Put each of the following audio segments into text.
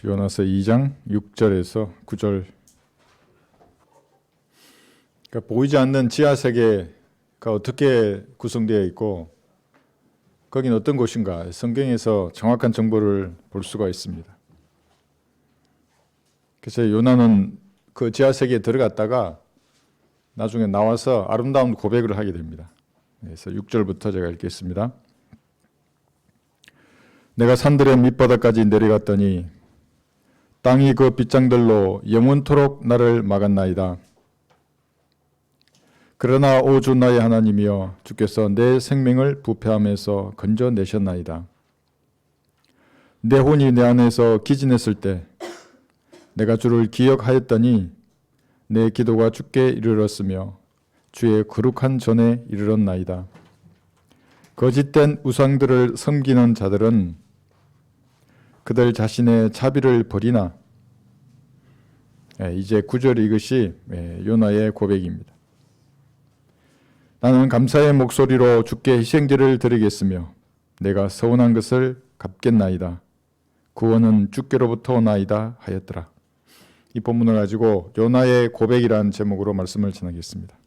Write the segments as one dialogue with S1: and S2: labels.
S1: 요나서 2장 6절에서 9절. 그러니까 보이지 않는 지하 세계가 어떻게 구성되어 있고 거긴 어떤 곳인가 성경에서 정확한 정보를 볼 수가 있습니다. 그래서 요나는 그 지하 세계에 들어갔다가 나중에 나와서 아름다운 고백을 하게 됩니다. 그래서 6절부터 제가 읽겠습니다. 내가 산들의 밑바닥까지 내려갔더니 땅이 그 빗장들로 영원토록 나를 막았나이다. 그러나 오 주 나의 하나님이여, 주께서 내 생명을 부패함에서 건져내셨나이다. 내 혼이 내 안에서 기진했을 때 내가 주를 기억하였더니 내 기도가 주께 이르렀으며 주의 거룩한 전에 이르렀나이다. 거짓된 우상들을 섬기는 자들은 그들 자신의 자비를 버리나. 이제 9절 이것이 요나의 고백입니다. 나는 감사의 목소리로 주께 희생제를 드리겠으며 내가 서운한 것을 갚겠나이다. 구원은 주께로부터 오나이다 하였더라. 이 본문을 가지고 요나의 고백이라는 제목으로 말씀을 전하겠습니다.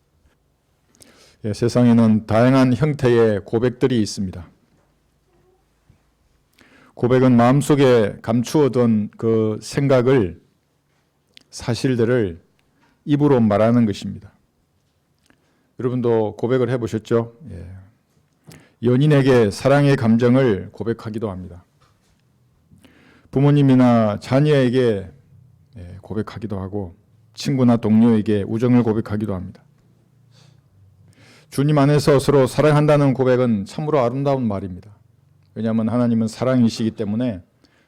S1: 세상에는 다양한 형태의 고백들이 있습니다. 고백은 마음속에 감추어둔 그 생각을, 사실들을 입으로 말하는 것입니다. 여러분도 고백을 해보셨죠? 연인에게 사랑의 감정을 고백하기도 합니다. 부모님이나 자녀에게 고백하기도 하고 친구나 동료에게 우정을 고백하기도 합니다. 주님 안에서 서로 사랑한다는 고백은 참으로 아름다운 말입니다. 왜냐하면 하나님은 사랑이시기 때문에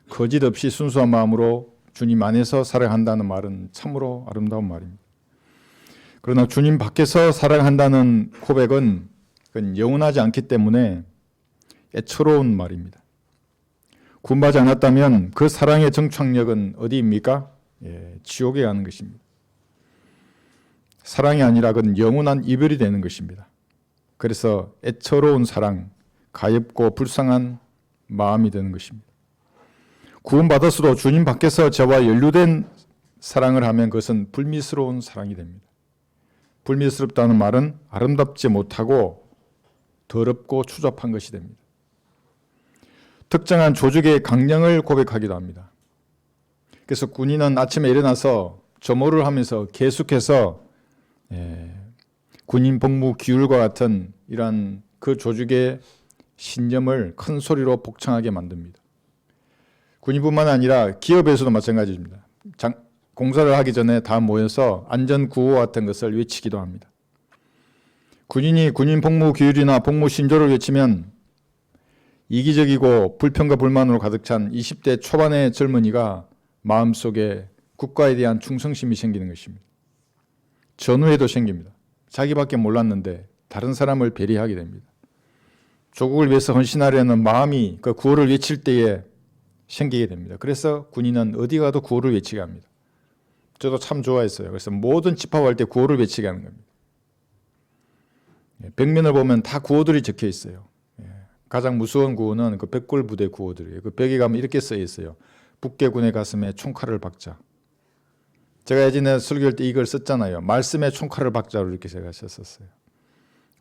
S1: 거짓 없이 순수한 마음으로 주님 안에서 사랑한다는 말은 참으로 아름다운 말입니다. 그러나 주님 밖에서 사랑한다는 고백은 그건 영원하지 않기 때문에 애처로운 말입니다. 구원받지 않았다면 그 사랑의 정착력은 어디입니까? 지옥에 가는 것입니다. 사랑이 아니라 그건 영원한 이별이 되는 것입니다. 그래서 애처로운 사랑, 가엾고 불쌍한 마음이 되는 것입니다. 구원받았어도 주님 밖에서 저와 연루된 사랑을 하면 그것은 불미스러운 사랑이 됩니다. 불미스럽다는 말은 아름답지 못하고 더럽고 추잡한 것이 됩니다. 특정한 조직의 강령을 고백하기도 합니다. 그래서 군인은 아침에 일어나서 점호를 하면서 계속해서 군인 복무 규율과 같은 이러한 그 조직의 신념을 큰 소리로 복창하게 만듭니다. 군인뿐만 아니라 기업에서도 마찬가지입니다. 공사를 하기 전에 다 모여서 안전구호 같은 것을 외치기도 합니다. 군인이 군인 복무 규율이나 복무 신조를 외치면 이기적이고 불평과 불만으로 가득 찬 20대 초반의 젊은이가 마음속에 국가에 대한 충성심이 생기는 것입니다. 전후에도 생깁니다. 자기밖에 몰랐는데 다른 사람을 배려하게 됩니다. 조국을 위해서 헌신하려는 마음이 그 구호를 외칠 때에 생기게 됩니다. 그래서 군인은 어디 가도 구호를 외치게 합니다. 저도 참 좋아했어요. 그래서 모든 집합할 때 구호를 외치게 하는 겁니다. 벽면을 보면 다 구호들이 적혀 있어요. 가장 무서운 구호는 그 백골부대 구호들이에요. 그 벽에 가면 이렇게 써 있어요. 북괴군의 가슴에 총칼을 박자. 제가 예전에 설교할 때 이걸 썼잖아요. 말씀에 총칼을 박자로 이렇게 제가 썼었어요.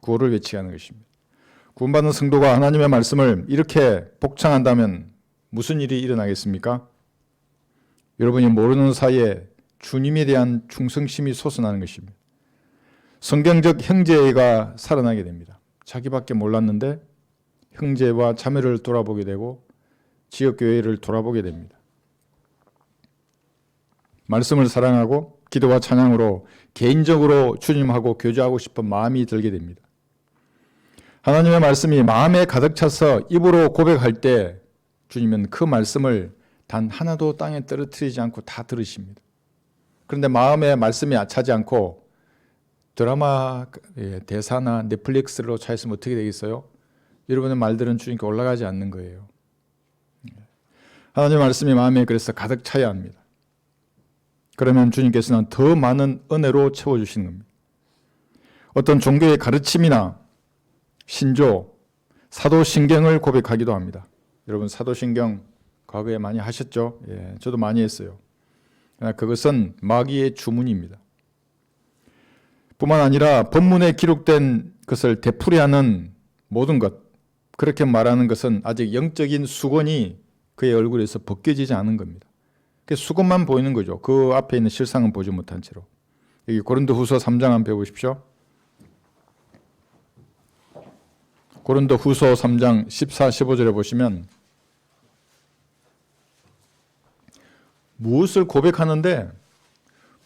S1: 구호를 외치게 하는 것입니다. 구원받은 성도가 하나님의 말씀을 이렇게 복창한다면 무슨 일이 일어나겠습니까? 여러분이 모르는 사이에 주님에 대한 충성심이 솟아나는 것입니다. 성경적 형제가 살아나게 됩니다. 자기밖에 몰랐는데 형제와 자매를 돌아보게 되고 지역교회를 돌아보게 됩니다. 말씀을 사랑하고 기도와 찬양으로 개인적으로 주님하고 교제하고 싶은 마음이 들게 됩니다. 하나님의 말씀이 마음에 가득 차서 입으로 고백할 때 주님은 그 말씀을 단 하나도 땅에 떨어뜨리지 않고 다 들으십니다. 그런데 마음에 말씀이 차지 않고 드라마 대사나 넷플릭스로 차있으면 어떻게 되겠어요? 여러분의 말들은 주님께 올라가지 않는 거예요. 하나님의 말씀이 마음에 그래서 가득 차야 합니다. 그러면 주님께서는 더 많은 은혜로 채워주시는 겁니다. 어떤 종교의 가르침이나 신조, 사도신경을 고백하기도 합니다. 여러분 사도신경 과거에 많이 하셨죠? 예, 저도 많이 했어요. 그러나 그것은 마귀의 주문입니다. 뿐만 아니라 본문에 기록된 것을 되풀이하는 모든 것, 그렇게 말하는 것은 아직 영적인 수건이 그의 얼굴에서 벗겨지지 않은 겁니다. 수건만 보이는 거죠. 그 앞에 있는 실상은 보지 못한 채로. 여기 고린도후서 3장 한번 배워보십시오. 고린도후서 3장 14, 15절에 보시면 무엇을 고백하는데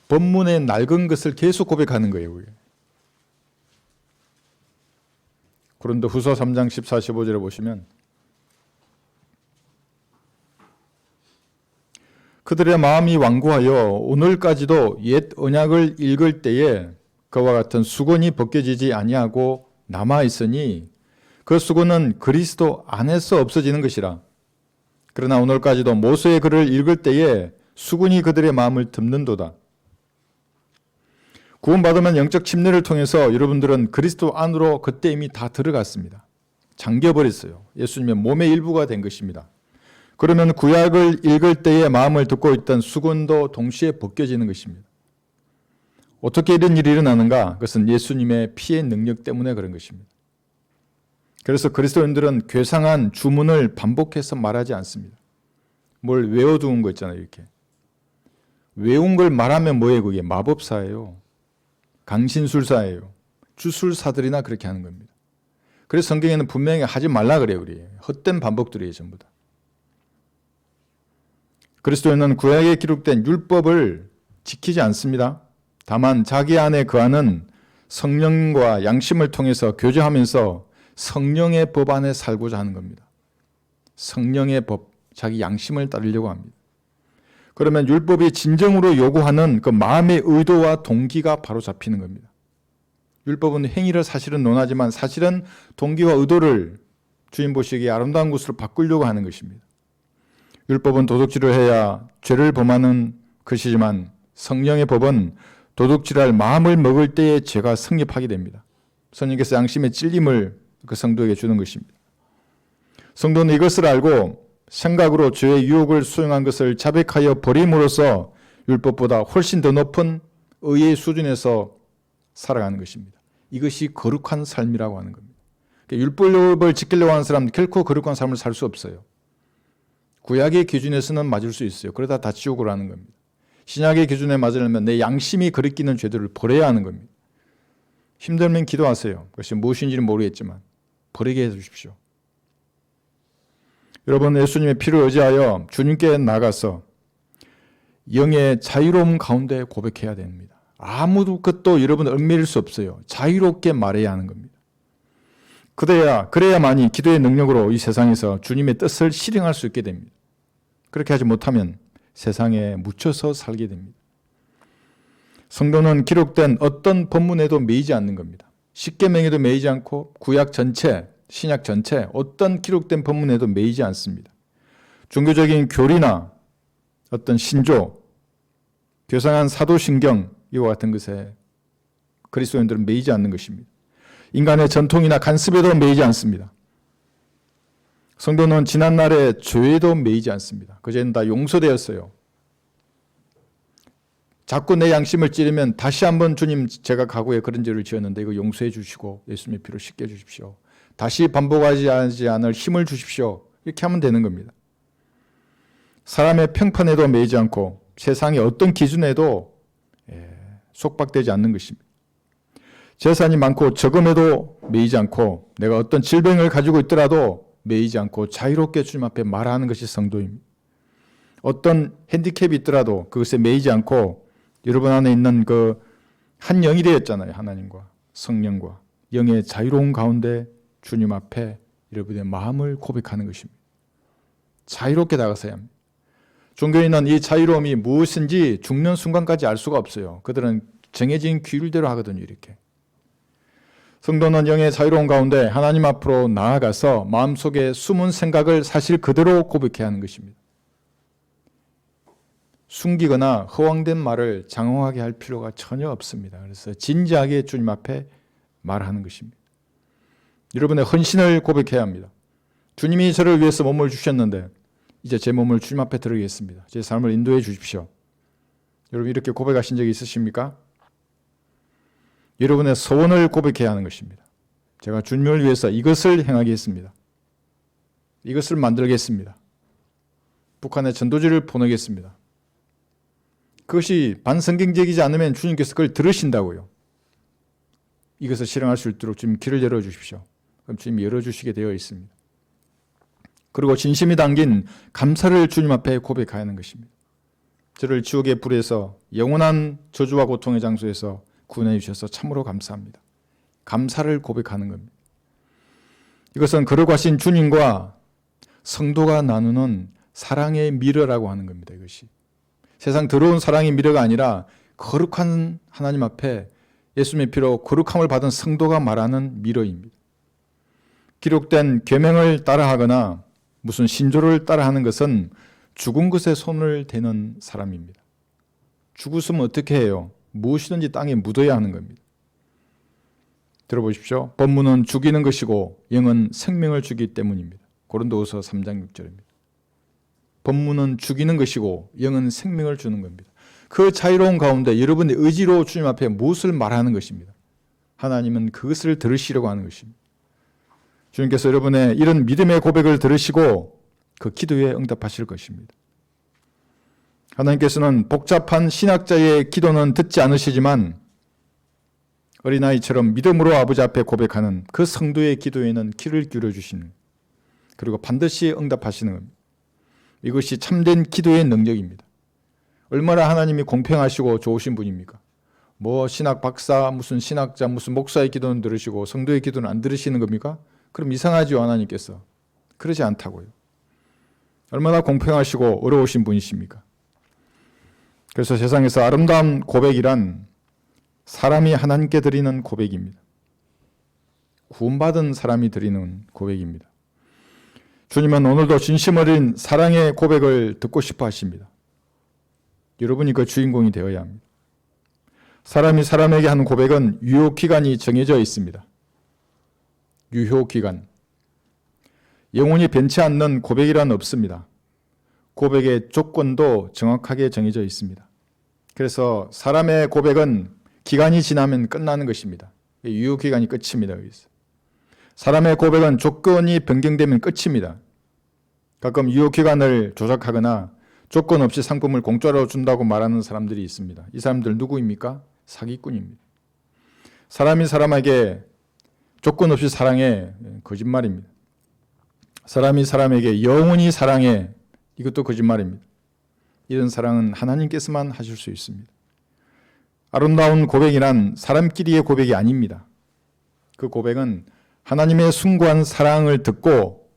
S1: 본문의 낡은 것을 계속 고백하는 거예요. 고린도후서 3장 14, 15절에 보시면 그들의 마음이 완고하여 오늘까지도 옛 언약을 읽을 때에 그와 같은 수건이 벗겨지지 아니하고 남아있으니 그 수건은 그리스도 안에서 없어지는 것이라. 그러나 오늘까지도 모세의 글을 읽을 때에 수건이 그들의 마음을 덮는도다. 구원받으면 영적 침례를 통해서 여러분들은 그리스도 안으로 그때 이미 다 들어갔습니다. 잠겨버렸어요. 예수님의 몸의 일부가 된 것입니다. 그러면 구약을 읽을 때에 마음을 덮고 있던 수건도 동시에 벗겨지는 것입니다. 어떻게 이런 일이 일어나는가? 그것은 예수님의 피의 능력 때문에 그런 것입니다. 그래서 그리스도인들은 괴상한 주문을 반복해서 말하지 않습니다. 뭘 외워두은 거 있잖아요. 이렇게 외운 걸 말하면 뭐예요? 그게 마법사예요. 강신술사예요. 주술사들이나 그렇게 하는 겁니다. 그래서 성경에는 분명히 하지 말라 그래요. 우리 헛된 반복들이에요. 전부 다. 그리스도인은 구약에 기록된 율법을 지키지 않습니다. 다만 자기 안에 거하는 성령과 양심을 통해서 교제하면서 성령의 법 안에 살고자 하는 겁니다. 성령의 법, 자기 양심을 따르려고 합니다. 그러면 율법이 진정으로 요구하는 그 마음의 의도와 동기가 바로 잡히는 겁니다. 율법은 행위를 사실은 논하지만 사실은 동기와 의도를 주인 보시기에 아름다운 것으로 바꾸려고 하는 것입니다. 율법은 도둑질을 해야 죄를 범하는 것이지만 성령의 법은 도둑질할 마음을 먹을 때에 죄가 성립하게 됩니다. 성령께서 양심의 찔림을 그 성도에게 주는 것입니다. 성도는 이것을 알고 생각으로 죄의 유혹을 수용한 것을 자백하여 버림으로써 율법보다 훨씬 더 높은 의의 수준에서 살아가는 것입니다. 이것이 거룩한 삶이라고 하는 겁니다. 율법을 지키려고 하는 사람은 결코 거룩한 삶을 살 수 없어요. 구약의 기준에서는 맞을 수 있어요. 그러다 다 지옥으로 하는 겁니다. 신약의 기준에 맞으려면 내 양심이 거리끼는 죄들을 버려야 하는 겁니다. 힘들면 기도하세요. 그것이 무엇인지는 모르겠지만 버리게 해주십시오. 여러분, 예수님의 피를 의지하여 주님께 나가서 영의 자유로움 가운데 고백해야 됩니다. 아무것도 여러분 얽매일 수 없어요. 자유롭게 말해야 하는 겁니다. 그래야만이 기도의 능력으로 이 세상에서 주님의 뜻을 실행할 수 있게 됩니다. 그렇게 하지 못하면 세상에 묻혀서 살게 됩니다. 성도는 기록된 어떤 본문에도 매이지 않는 겁니다. 십계명에도 매이지 않고 구약 전체, 신약 전체 어떤 기록된 본문에도 매이지 않습니다. 종교적인 교리나 어떤 신조, 교상한 사도신경 이와 같은 것에 그리스도인들은 매이지 않는 것입니다. 인간의 전통이나 간습에도 매이지 않습니다. 성도는 지난날의 죄에도 매이지 않습니다. 그제는 다 용서되었어요. 자꾸 내 양심을 찌르면 다시 한번 주님 제가 과거에 그런 죄를 지었는데 이거 용서해 주시고 예수님의 피로 씻겨 주십시오. 다시 반복하지 않을 힘을 주십시오. 이렇게 하면 되는 겁니다. 사람의 평판에도 매이지 않고 세상의 어떤 기준에도 속박되지 않는 것입니다. 재산이 많고 적음에도 매이지 않고 내가 어떤 질병을 가지고 있더라도 매이지 않고 자유롭게 주님 앞에 말하는 것이 성도입니다. 어떤 핸디캡이 있더라도 그것에 매이지 않고 여러분 안에 있는 그 한 영이 되었잖아요. 하나님과 성령과 영의 자유로운 가운데 주님 앞에 여러분의 마음을 고백하는 것입니다. 자유롭게 다가서야 합니다. 종교인은 이 자유로움이 무엇인지 죽는 순간까지 알 수가 없어요. 그들은 정해진 규율대로 하거든요. 이렇게. 성도는 영의 자유로운 가운데 하나님 앞으로 나아가서 마음속에 숨은 생각을 사실 그대로 고백해야 하는 것입니다. 숨기거나 허황된 말을 장황하게 할 필요가 전혀 없습니다. 그래서 진지하게 주님 앞에 말하는 것입니다. 여러분의 헌신을 고백해야 합니다. 주님이 저를 위해서 몸을 주셨는데 이제 제 몸을 주님 앞에 드리겠습니다. 제 삶을 인도해 주십시오. 여러분 이렇게 고백하신 적이 있으십니까? 여러분의 소원을 고백해야 하는 것입니다. 제가 주님을 위해서 이것을 행하겠습니다. 이것을 만들겠습니다. 북한에 전도지를 보내겠습니다. 그것이 반성경적이지 않으면 주님께서 그걸 들으신다고요. 이것을 실행할 수 있도록 주님 길을 열어주십시오. 그럼 주님이 열어주시게 되어 있습니다. 그리고 진심이 담긴 감사를 주님 앞에 고백하는 것입니다. 저를 지옥의 불에서 영원한 저주와 고통의 장소에서 구원해 주셔서 참으로 감사합니다. 감사를 고백하는 겁니다. 이것은 거룩하신 주님과 성도가 나누는 사랑의 미러라고 하는 겁니다. 이것이 세상 더러운 사랑의 미러가 아니라 거룩한 하나님 앞에 예수님의 피로 거룩함을 받은 성도가 말하는 미러입니다. 기록된 계명을 따라하거나 무슨 신조를 따라하는 것은 죽은 것에 손을 대는 사람입니다. 죽었으면 어떻게 해요? 무엇이든지 땅에 묻어야 하는 겁니다. 들어보십시오. 법문은 죽이는 것이고 영은 생명을 주기 때문입니다. 고린도후서 3장 6절입니다. 법문은 죽이는 것이고 영은 생명을 주는 겁니다. 그 자유로운 가운데 여러분의 의지로 주님 앞에 무엇을 말하는 것입니다. 하나님은 그것을 들으시려고 하는 것입니다. 주님께서 여러분의 이런 믿음의 고백을 들으시고 그 기도에 응답하실 것입니다. 하나님께서는 복잡한 신학자의 기도는 듣지 않으시지만 어린아이처럼 믿음으로 아버지 앞에 고백하는 그 성도의 기도에는 귀를 기울여 주시는, 그리고 반드시 응답하시는 겁니다. 이것이 참된 기도의 능력입니다. 얼마나 하나님이 공평하시고 좋으신 분입니까? 뭐 신학 박사, 무슨 신학자, 무슨 목사의 기도는 들으시고 성도의 기도는 안 들으시는 겁니까? 그럼 이상하죠, 하나님께서. 그러지 않다고요. 얼마나 공평하시고 어려우신 분이십니까? 그래서 세상에서 아름다운 고백이란 사람이 하나님께 드리는 고백입니다. 구원받은 사람이 드리는 고백입니다. 주님은 오늘도 진심 어린 사랑의 고백을 듣고 싶어 하십니다. 여러분이 그 주인공이 되어야 합니다. 사람이 사람에게 하는 고백은 유효기간이 정해져 있습니다. 유효기간. 영원히 변치 않는 고백이란 없습니다. 고백의 조건도 정확하게 정해져 있습니다. 그래서 사람의 고백은 기간이 지나면 끝나는 것입니다. 유효기간이 끝입니다. 여기서. 사람의 고백은 조건이 변경되면 끝입니다. 가끔 유효기간을 조작하거나 조건 없이 상품을 공짜로 준다고 말하는 사람들이 있습니다. 이 사람들 누구입니까? 사기꾼입니다. 사람이 사람에게 조건 없이 사랑해, 거짓말입니다. 사람이 사람에게 영원히 사랑해, 이것도 거짓말입니다. 이런 사랑은 하나님께서만 하실 수 있습니다. 아름다운 고백이란 사람끼리의 고백이 아닙니다. 그 고백은 하나님의 숭고한 사랑을 듣고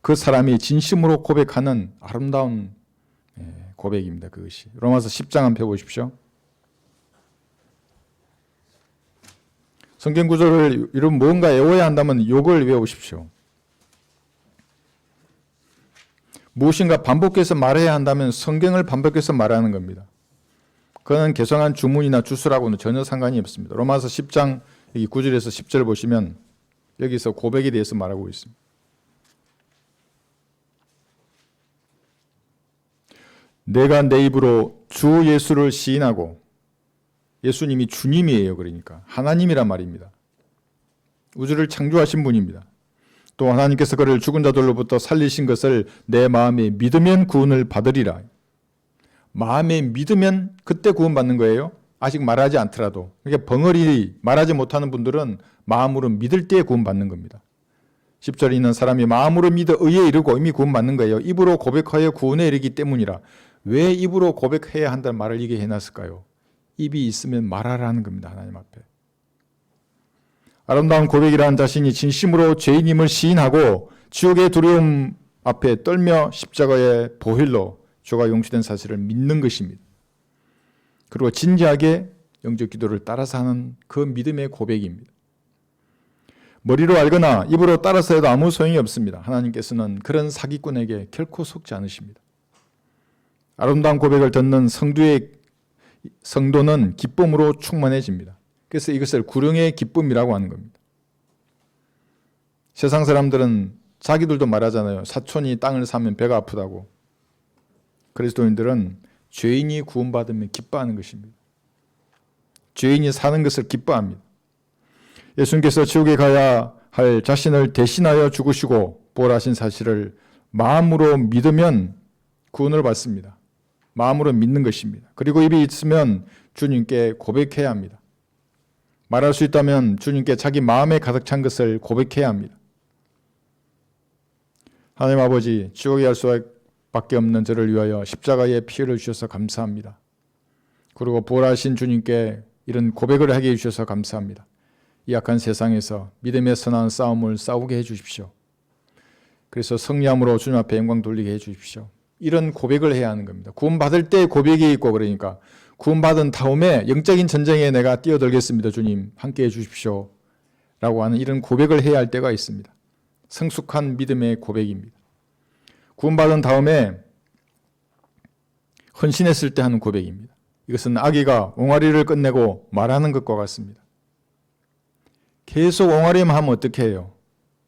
S1: 그 사람이 진심으로 고백하는 아름다운 고백입니다. 그것이. 로마서 10장 한번 펴보십시오. 성경 구절을 이런 뭔가 외워야 한다면 요걸 외우십시오. 무엇인가 반복해서 말해야 한다면 성경을 반복해서 말하는 겁니다. 그는 개성한 주문이나 주수라고는 전혀 상관이 없습니다. 로마서 10장 9절에서 10절 보시면 여기서 고백에 대해서 말하고 있습니다. 내가 내 입으로 주 예수를 시인하고, 예수님이 주님이에요. 그러니까 하나님이란 말입니다. 우주를 창조하신 분입니다. 또 하나님께서 그를 죽은 자들로부터 살리신 것을 내 마음에 믿으면 구원을 받으리라. 마음에 믿으면 그때 구원받는 거예요. 아직 말하지 않더라도. 그러니까 벙어리 말하지 못하는 분들은 마음으로 믿을 때 구원받는 겁니다. 10절에 있는 사람이 마음으로 믿어 의에 이르고 이미 구원받는 거예요. 입으로 고백하여 구원에 이르기 때문이라. 왜 입으로 고백해야 한다는 말을 이게 해놨을까요? 입이 있으면 말하라는 겁니다. 하나님 앞에. 아름다운 고백이라는 자신이 진심으로 죄인임을 시인하고 지옥의 두려움 앞에 떨며 십자가의 보혈로 죄가 용서된 사실을 믿는 것입니다. 그리고 진지하게 영적 기도를 따라서 하는 그 믿음의 고백입니다. 머리로 알거나 입으로 따라서 해도 아무 소용이 없습니다. 하나님께서는 그런 사기꾼에게 결코 속지 않으십니다. 아름다운 고백을 듣는 성도는 기쁨으로 충만해집니다. 그래서 이것을 구령의 기쁨이라고 하는 겁니다. 세상 사람들은 자기들도 말하잖아요. 사촌이 땅을 사면 배가 아프다고. 그리스도인들은 죄인이 구원받으면 기뻐하는 것입니다. 죄인이 사는 것을 기뻐합니다. 예수님께서 지옥에 가야 할 자신을 대신하여 죽으시고 부활하신 사실을 마음으로 믿으면 구원을 받습니다. 마음으로 믿는 것입니다. 그리고 입이 있으면 주님께 고백해야 합니다. 말할 수 있다면 주님께 자기 마음에 가득 찬 것을 고백해야 합니다. 하나님 아버지, 지옥에 갈 수밖에 없는 저를 위하여 십자가에 피 흘려주셔서 감사합니다. 그리고 부활하신 주님께 이런 고백을 하게 해주셔서 감사합니다. 이 악한 세상에서 믿음의 선한 싸움을 싸우게 해주십시오. 그래서 승리함으로 주님 앞에 영광 돌리게 해주십시오. 이런 고백을 해야 하는 겁니다. 구원받을 때 고백이 있고, 그러니까 구원받은 다음에 영적인 전쟁에 내가 뛰어들겠습니다. 주님 함께 해주십시오 라고 하는 이런 고백을 해야 할 때가 있습니다. 성숙한 믿음의 고백입니다. 구원받은 다음에 헌신했을 때 하는 고백입니다. 이것은 아기가 옹알이를 끝내고 말하는 것과 같습니다. 계속 옹알이만 하면 어떻게 해요?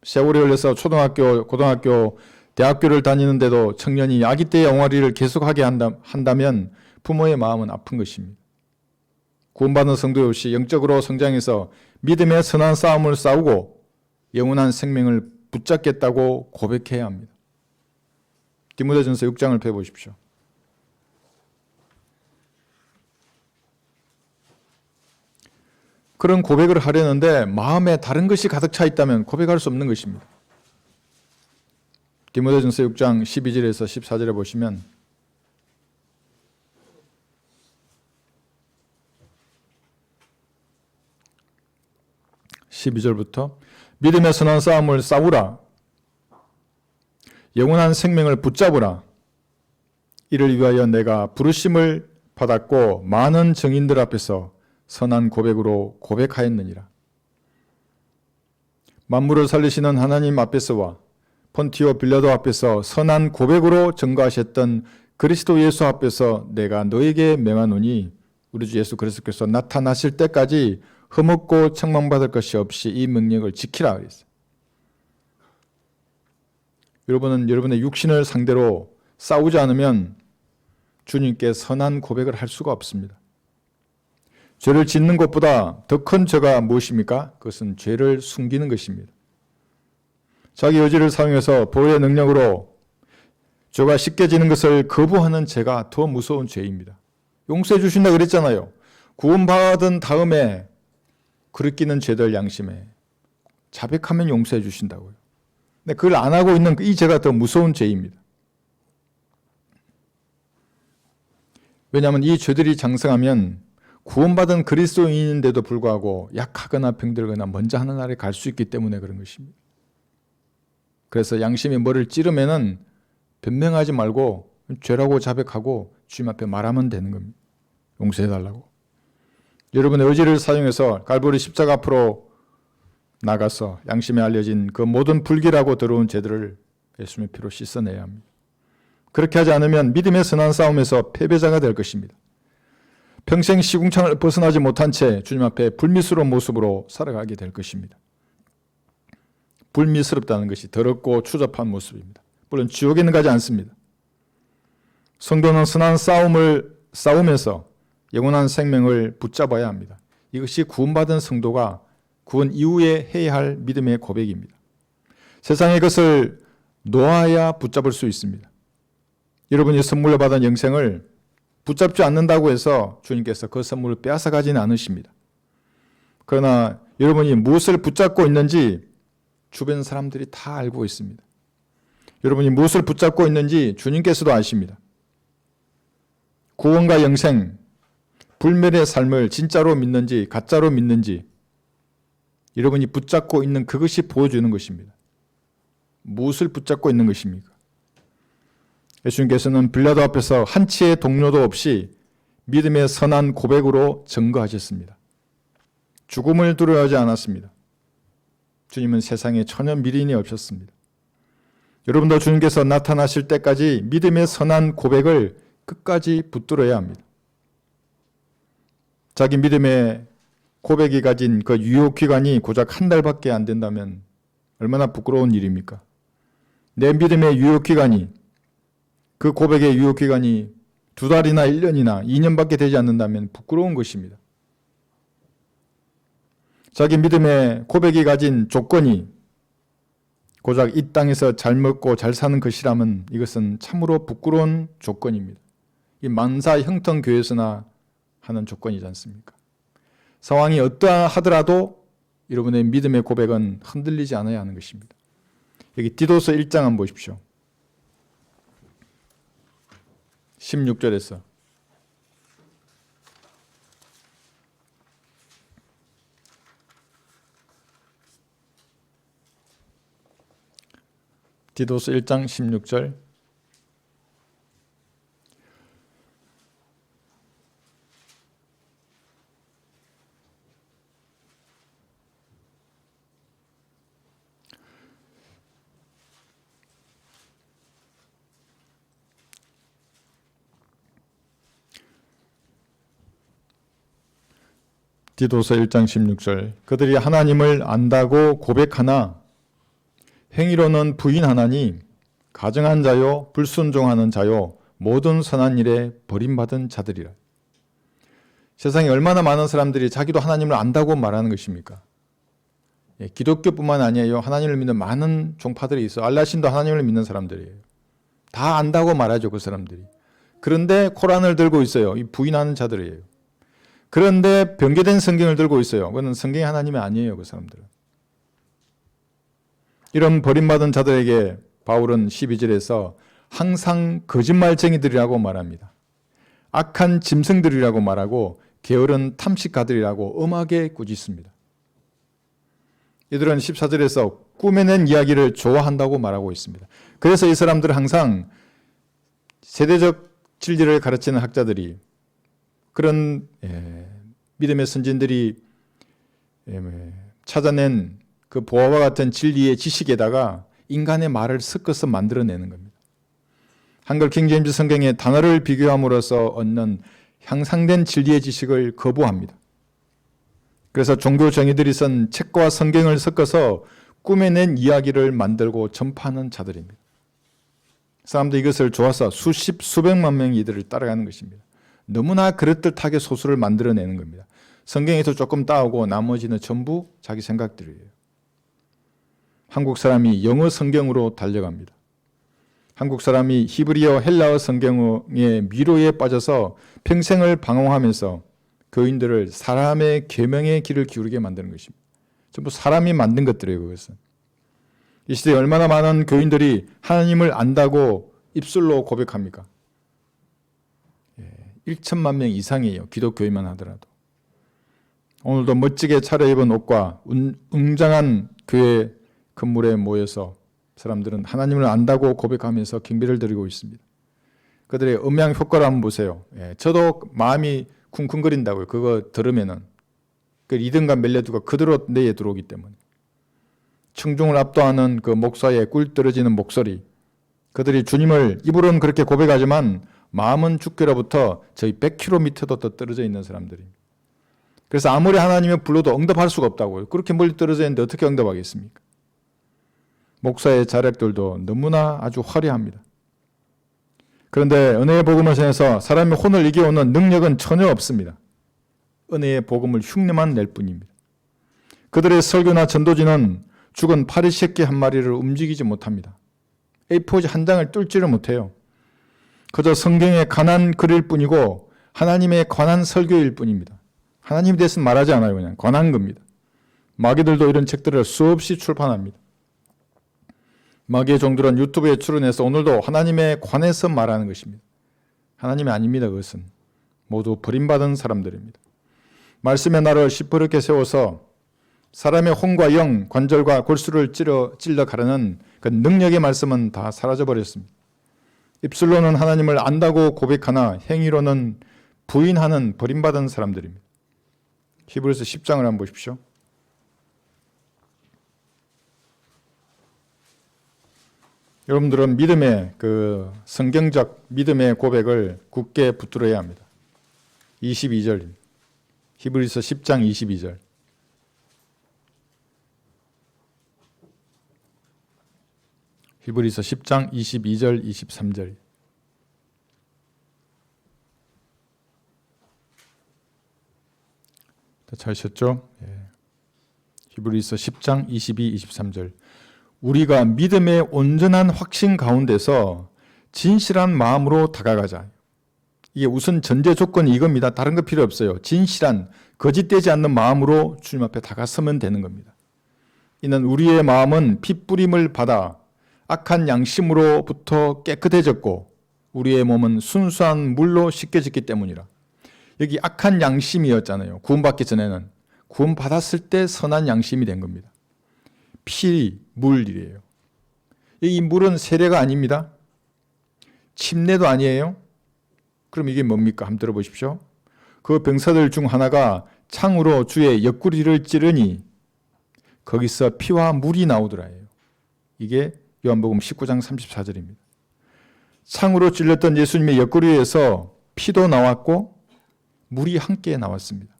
S1: 세월이 흘러서 초등학교, 고등학교, 대학교를 다니는데도 청년이 아기 때의 옹알이를 계속하게 한다면 부모의 마음은 아픈 것입니다. 구원받은 성도 역시 영적으로 성장해서 믿음의 선한 싸움을 싸우고 영원한 생명을 붙잡겠다고 고백해야 합니다. 디모데전서 6장을 펴보십시오. 그런 고백을 하려는데 마음에 다른 것이 가득 차 있다면 고백할 수 없는 것입니다. 디모데전서 6장 12절에서 14절에 보시면 (12절부터) 믿음의 선한 싸움을 싸우라. 영원한 생명을 붙잡으라. 이를 위하여 내가 부르심을 받았고 많은 증인들 앞에서 선한 고백으로 고백하였느니라. 만물을 살리시는 하나님 앞에서와 폰티오 빌라도 앞에서 선한 고백으로 증거하셨던 그리스도 예수 앞에서 내가 너에게 명하노니 우리 주 예수 그리스도께서 나타나실 때까지 흠없고 책망받을 것이 없이 이 명령을 지키라 그랬어요. 여러분은 여러분의 육신을 상대로 싸우지 않으면 주님께 선한 고백을 할 수가 없습니다. 죄를 짓는 것보다 더 큰 죄가 무엇입니까? 그것은 죄를 숨기는 것입니다. 자기 의지를 사용해서 보호의 능력으로 죄가 쉽게 지는 것을 거부하는 죄가 더 무서운 죄입니다. 용서해 주신다 그랬잖아요. 구원받은 다음에 그릇기는 죄들 양심에 자백하면 용서해 주신다고요. 근데 그걸 안 하고 있는 이 죄가 더 무서운 죄입니다. 왜냐하면 이 죄들이 장성하면 구원받은 그리스도인인데도 불구하고 약하거나 병들거나 먼저 하늘나라에 갈 수 있기 때문에 그런 것입니다. 그래서 양심이 뭐를 찌르면은 변명하지 말고 죄라고 자백하고 주님 앞에 말하면 되는 겁니다. 용서해달라고. 여러분의 의지를 사용해서 갈보리 십자가 앞으로 나가서 양심에 알려진 그 모든 불길하고 더러운 죄들을 예수님의 피로 씻어내야 합니다. 그렇게 하지 않으면 믿음의 선한 싸움에서 패배자가 될 것입니다. 평생 시궁창을 벗어나지 못한 채 주님 앞에 불미스러운 모습으로 살아가게 될 것입니다. 불미스럽다는 것이 더럽고 추잡한 모습입니다. 물론 지옥에는 가지 않습니다. 성도는 선한 싸움을 싸우면서 영원한 생명을 붙잡아야 합니다. 이것이 구원받은 성도가 구원 이후에 해야 할 믿음의 고백입니다. 세상의 것을 놓아야 붙잡을 수 있습니다. 여러분이 선물로 받은 영생을 붙잡지 않는다고 해서 주님께서 그 선물을 빼앗아 가지는 않으십니다. 그러나 여러분이 무엇을 붙잡고 있는지 주변 사람들이 다 알고 있습니다. 여러분이 무엇을 붙잡고 있는지 주님께서도 아십니다. 구원과 영생, 불멸의 삶을 진짜로 믿는지 가짜로 믿는지 여러분이 붙잡고 있는 그것이 보여주는 것입니다. 무엇을 붙잡고 있는 것입니까? 예수님께서는 빌라도 앞에서 한치의 동료도 없이 믿음의 선한 고백으로 증거하셨습니다. 죽음을 두려워하지 않았습니다. 주님은 세상에 전혀 미련이 없었습니다. 여러분도 주님께서 나타나실 때까지 믿음의 선한 고백을 끝까지 붙들어야 합니다. 자기 믿음의 고백이 가진 그 유효기간이 고작 한 달밖에 안 된다면 얼마나 부끄러운 일입니까? 내 믿음의 유효기간이, 그 고백의 유효기간이 2달이나 1년이나 2년밖에 되지 않는다면 부끄러운 것입니다. 자기 믿음의 고백이 가진 조건이 고작 이 땅에서 잘 먹고 잘 사는 것이라면 이것은 참으로 부끄러운 조건입니다. 이 만사 형통 교회에서나 하는 조건이지 않습니까? 상황이 어떠하더라도 여러분의 믿음의 고백은 흔들리지 않아야 하는 것입니다. 여기 디도서 1장 한번 보십시오. 16절에서 디도서 1장 16절. 디도서 1장 16절. 그들이 하나님을 안다고 고백하나 행위로는 부인하나니 가증한 자요 불순종하는 자요 모든 선한 일에 버림받은 자들이라. 세상에 얼마나 많은 사람들이 자기도 하나님을 안다고 말하는 것입니까? 기독교뿐만 아니에요. 하나님을 믿는 많은 종파들이 있어. 알라신도 하나님을 믿는 사람들이에요. 다 안다고 말하죠, 그 사람들이. 그런데 코란을 들고 있어요. 이 부인하는 자들이에요. 그런데 변개된 성경을 들고 있어요. 그건 성경이 하나님이 아니에요, 그 사람들은. 이런 버림받은 자들에게 바울은 12절에서 항상 거짓말쟁이들이라고 말합니다. 악한 짐승들이라고 말하고 게으른 탐식가들이라고 엄하게 꾸짖습니다. 이들은 14절에서 꾸며낸 이야기를 좋아한다고 말하고 있습니다. 그래서 이 사람들은 항상 세대적 진리를 가르치는 학자들이, 그런 믿음의 선진들이 찾아낸 그 보화와 같은 진리의 지식에다가 인간의 말을 섞어서 만들어내는 겁니다. 한글 킹제임스 성경의 단어를 비교함으로써 얻는 향상된 진리의 지식을 거부합니다. 그래서 종교 정의들이 쓴 책과 성경을 섞어서 꾸며낸 이야기를 만들고 전파하는 자들입니다. 사람들이 이것을 좋아서 수십 수백만 명이 이들을 따라가는 것입니다. 너무나 그럴듯하게 소설을 만들어내는 겁니다. 성경에서 조금 따오고 나머지는 전부 자기 생각들이에요. 한국 사람이 영어 성경으로 달려갑니다. 한국 사람이 히브리어 헬라어 성경의 미로에 빠져서 평생을 방황하면서 교인들을 사람의 계명의 길을 기울이게 만드는 것입니다. 전부 사람이 만든 것들이에요, 그것은. 이 시대에 얼마나 많은 교인들이 하나님을 안다고 입술로 고백합니까? 1천만 명 이상이에요, 기독교인만 하더라도. 오늘도 멋지게 차려입은 옷과 웅장한 교회 건물에 모여서 사람들은 하나님을 안다고 고백하면서 경배를 드리고 있습니다. 그들의 음향 효과를 한번 보세요. 저도 마음이 쿵쿵거린다고요. 그거 들으면은 그 리듬감 멜로디가 그대로 뇌에 들어오기 때문에. 청중을 압도하는 그 목사의 꿀 떨어지는 목소리. 그들이 주님을 입으로는 그렇게 고백하지만 마음은 주께로부터 저희 100km도 더 떨어져 있는 사람들입니다. 그래서 아무리 하나님을 불러도 응답할 수가 없다고요. 그렇게 멀리 떨어져 있는데 어떻게 응답하겠습니까? 목사의 자력들도 너무나 아주 화려합니다. 그런데 은혜의 복음을 전해서 사람의 혼을 이겨오는 능력은 전혀 없습니다. 은혜의 복음을 흉내만 낼 뿐입니다. 그들의 설교나 전도지는 죽은 파리 새끼 한 마리를 움직이지 못합니다. A4지 한 장을 뚫지를 못해요. 그저 성경에 관한 글일 뿐이고 하나님에 관한 설교일 뿐입니다. 하나님에 대해서는 말하지 않아요. 그냥 관한 겁니다. 마귀들도 이런 책들을 수없이 출판합니다. 마귀의 종들은 유튜브에 출연해서 오늘도 하나님에 관해서 말하는 것입니다. 하나님이 아닙니다. 그것은 모두 버림받은 사람들입니다. 말씀의 나를 시퍼렇게 세워서 사람의 혼과 영, 관절과 골수를 찔러 가르는 그 능력의 말씀은 다 사라져버렸습니다. 입술로는 하나님을 안다고 고백하나 행위로는 부인하는 버림받은 사람들입니다. 히브리서 10장을 한번 보십시오. 여러분들은 믿음의 그 성경적 믿음의 고백을 굳게 붙들어야 합니다. 22절입니다. 히브리서 10장 22절. 히브리서 10장 22절 23절. 다 찾으셨죠? 히브리서 10장 22, 23절. 우리가 믿음의 온전한 확신 가운데서 진실한 마음으로 다가가자. 이게 우선 전제 조건이 이겁니다. 다른 거 필요 없어요. 진실한, 거짓되지 않는 마음으로 주님 앞에 다가서면 되는 겁니다. 이는 우리의 마음은 핏부림을 받아 악한 양심으로부터 깨끗해졌고 우리의 몸은 순수한 물로 씻겨졌기 때문이라. 여기 악한 양심이었잖아요. 구원받기 전에는. 구원받았을 때 선한 양심이 된 겁니다. 피, 물이래요. 이 물은 세례가 아닙니다. 침례도 아니에요. 그럼 이게 뭡니까? 한번 들어보십시오. 그 병사들 중 하나가 창으로 주의 옆구리를 찌르니 거기서 피와 물이 나오더라예요. 이게 요한복음 19장 34절입니다. 창으로 찔렸던 예수님의 옆구리에서 피도 나왔고 물이 함께 나왔습니다.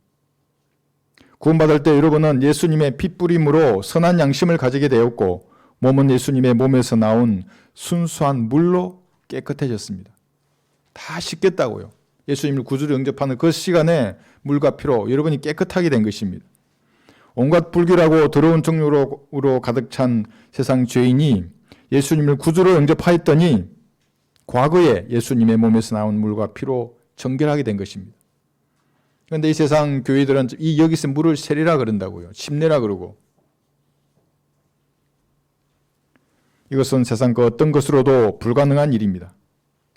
S1: 구원받을 때 여러분은 예수님의 핏부림으로 선한 양심을 가지게 되었고 몸은 예수님의 몸에서 나온 순수한 물로 깨끗해졌습니다. 다 씻겠다고요. 예수님을 구주로 영접하는 그 시간에 물과 피로 여러분이 깨끗하게 된 것입니다. 온갖 불결하고 더러운 종류로 가득 찬 세상 죄인이 예수님을 구주로 영접하였더니 과거에 예수님의 몸에서 나온 물과 피로 정결하게 된 것입니다. 그런데 이 세상 교회들은 여기서 물을 세례라 그런다고요. 침례라 그러고. 이것은 세상 그 어떤 것으로도 불가능한 일입니다.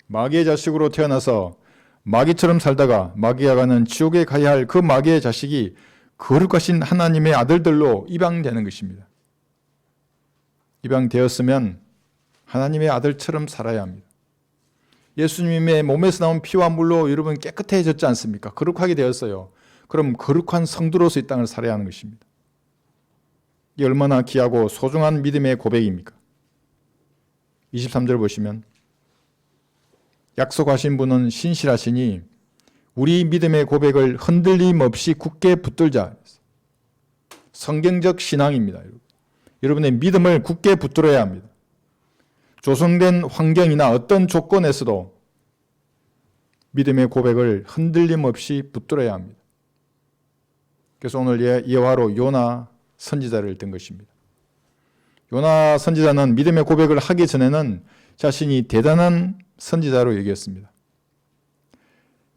S1: 마귀의 자식으로 태어나서 마귀처럼 살다가 마귀가 가는 지옥에 가야 할 그 마귀의 자식이 거룩하신 하나님의 아들들로 입양되는 것입니다. 입양되었으면 하나님의 아들처럼 살아야 합니다. 예수님의 몸에서 나온 피와 물로 여러분 깨끗해졌지 않습니까? 거룩하게 되었어요. 그럼 거룩한 성도로서 이 땅을 살아야 하는 것입니다. 이게 얼마나 귀하고 소중한 믿음의 고백입니까? 23절 보시면 약속하신 분은 신실하시니 우리 믿음의 고백을 흔들림 없이 굳게 붙들자. 성경적 신앙입니다. 여러분의 믿음을 굳게 붙들어야 합니다. 조성된 환경이나 어떤 조건에서도 믿음의 고백을 흔들림 없이 붙들어야 합니다. 그래서 오늘 예화로 요나 선지자를 든 것입니다. 요나 선지자는 믿음의 고백을 하기 전에는 자신이 대단한 선지자로 여겼습니다.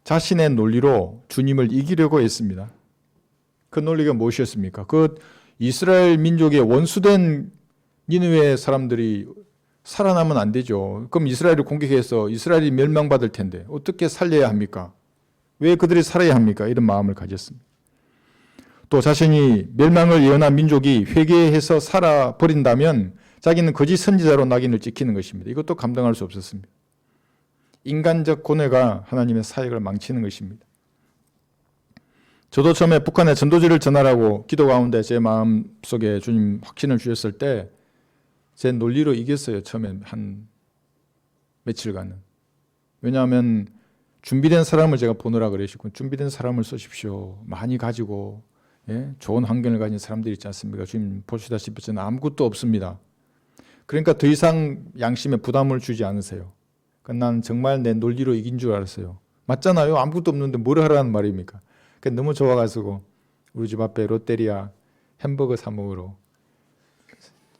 S1: 자신의 논리로 주님을 이기려고 했습니다. 그 논리가 무엇이었습니까? 그 이스라엘 민족의 원수된 니느웨 사람들이 살아나면 안 되죠. 그럼 이스라엘을 공격해서 이스라엘이 멸망받을 텐데 어떻게 살려야 합니까? 왜 그들이 살아야 합니까? 이런 마음을 가졌습니다. 또 자신이 멸망을 예언한 민족이 회개해서 살아버린다면 자기는 거짓 선지자로 낙인을 찍히는 것입니다. 이것도 감당할 수 없었습니다. 인간적 고뇌가 하나님의 사역을 망치는 것입니다. 저도 처음에 북한에 전도지를 전하라고 기도 가운데 제 마음속에 주님 확신을 주셨을 때 제 논리로 이겼어요. 처음에 한 며칠간은. 왜냐하면 준비된 사람을 제가 보느라 그러시고 준비된 사람을 쓰십시오. 많이 가지고 좋은 환경을 가진 사람들이 있지 않습니까? 주님 보시다시피 저는 아무것도 없습니다. 그러니까 더 이상 양심에 부담을 주지 않으세요. 그러니까 난 정말 내 논리로 이긴 줄 알았어요. 맞잖아요. 아무것도 없는데 뭘 하라는 말입니까? 그러니까 너무 좋아가지고 우리 집 앞에 롯데리아 햄버거 사 먹으러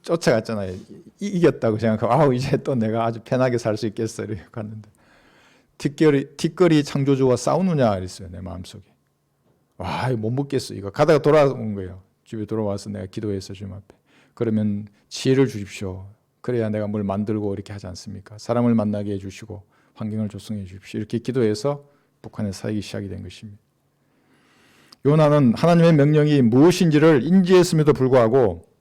S1: 쫓아갔잖아요. 이겼다고 생각하고 이제 또 내가 아주 편하게 살 수 있겠어 이렇게 갔는데 뒷거리 창조주와 싸우느냐 그랬어요. 내 마음속에. 와, 못 먹겠어. 이거 가다가 돌아온 거예요. 집에 돌아와서 내가 기도했어 주님 앞에. 그러면 지혜를 주십시오. 그래야 내가 뭘 만들고 이렇게 하지 않습니까? 사람을 만나게 해주시고 환경을 조성해 주십시오. 이렇게 기도해서 북한에 사역이 시작이 된 것입니다. 요나는 하나님의 명령이 무엇인지를 인지했음에도 불구하고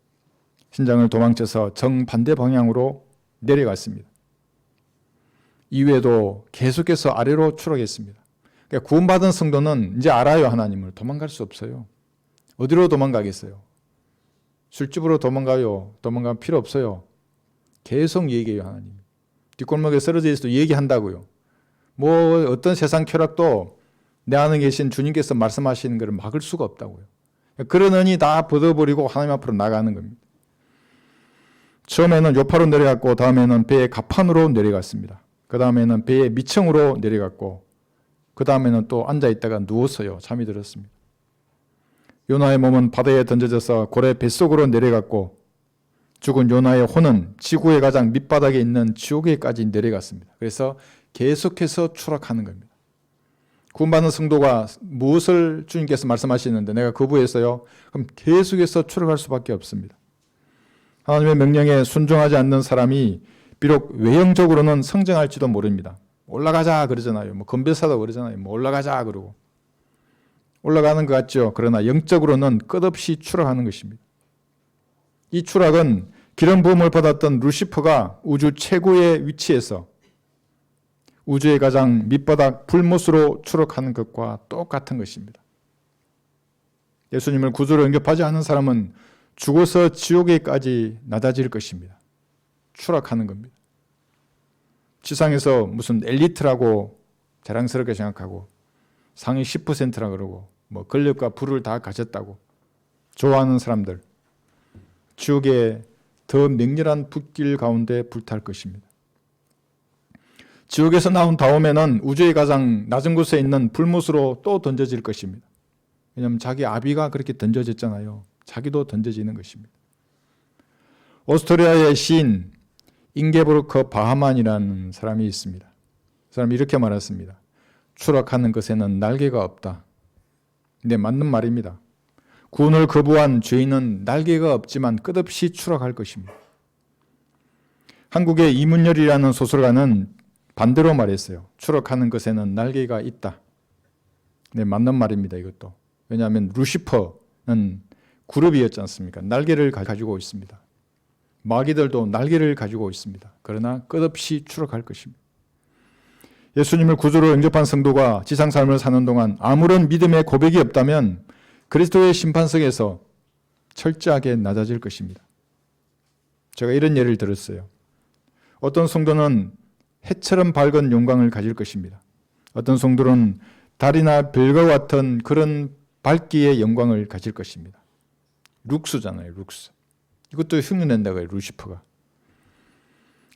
S1: 신장을 도망쳐서 정반대 방향으로 내려갔습니다. 이후에도 계속해서 아래로 추락했습니다. 그러니까 구원받은 성도는 이제 알아요. 하나님을. 도망갈 수 없어요. 어디로 도망가겠어요? 술집으로 도망가요. 도망갈 필요 없어요. 계속 얘기해요. 하나님. 뒷골목에 쓰러져 있어도 얘기한다고요. 뭐 어떤 세상 쾌락도 내 안에 계신 주님께서 말씀하시는 것을 막을 수가 없다고요. 그러느니 다 벗어버리고 하나님 앞으로 나가는 겁니다. 처음에는 요파로 내려갔고 다음에는 배의 갑판으로 내려갔습니다. 그 다음에는 배의 미층으로 내려갔고 그 다음에는 또 앉아있다가 누웠어요. 잠이 들었습니다. 요나의 몸은 바다에 던져져서 고래 뱃속으로 내려갔고 죽은 요나의 혼은 지구의 가장 밑바닥에 있는 지옥에까지 내려갔습니다. 그래서 계속해서 추락하는 겁니다. 구원받는 성도가 무엇을 주님께서 말씀하시는데 내가 거부했어요? 그럼 계속해서 추락할 수밖에 없습니다. 하나님의 명령에 순종하지 않는 사람이 비록 외형적으로는 성장할지도 모릅니다. 올라가자 그러잖아요. 뭐 건배사도 그러잖아요. 뭐 올라가자 그러고 올라가는 것 같죠. 그러나 영적으로는 끝없이 추락하는 것입니다. 이 추락은 기름 부음을 받았던 루시퍼가 우주 최고의 위치에서 우주의 가장 밑바닥 불못으로 추락하는 것과 똑같은 것입니다. 예수님을 구주로 영접하지 않은 사람은 죽어서 지옥에까지 낮아질 것입니다. 추락하는 겁니다. 지상에서 무슨 엘리트라고 자랑스럽게 생각하고 상위 10%라 그러고 뭐 권력과 부를 다 가졌다고 좋아하는 사람들 지옥의 더 맹렬한 불길 가운데 불탈 것입니다. 지옥에서 나온 다음에는 우주의 가장 낮은 곳에 있는 불못으로 또 던져질 것입니다. 왜냐하면 자기 아비가 그렇게 던져졌잖아요. 자기도 던져지는 것입니다. 오스트리아의 시인 잉게보르크 바하만이라는 사람이 있습니다. 그 사람이 이렇게 말했습니다. 추락하는 것에는 날개가 없다. 근데 맞는 말입니다. 구원을 거부한 죄인은 날개가 없지만 끝없이 추락할 것입니다. 한국의 이문열이라는 소설가는 반대로 말했어요. 추락하는 것에는 날개가 있다. 네, 맞는 말입니다. 이것도. 왜냐하면 루시퍼는 그룹이었지 않습니까? 날개를 가지고 있습니다. 마귀들도 날개를 가지고 있습니다. 그러나 끝없이 추락할 것입니다. 예수님을 구주로 영접한 성도가 지상 삶을 사는 동안 아무런 믿음의 고백이 없다면 그리스도의 심판석에서 철저하게 낮아질 것입니다. 제가 이런 예를 들었어요. 어떤 성도는 해처럼 밝은 영광을 가질 것입니다. 어떤 성도는 달이나 별과 같은 그런 밝기의 영광을 가질 것입니다. 룩스잖아요, 룩스. 이것도 흉내낸다고 해요, 루시퍼가.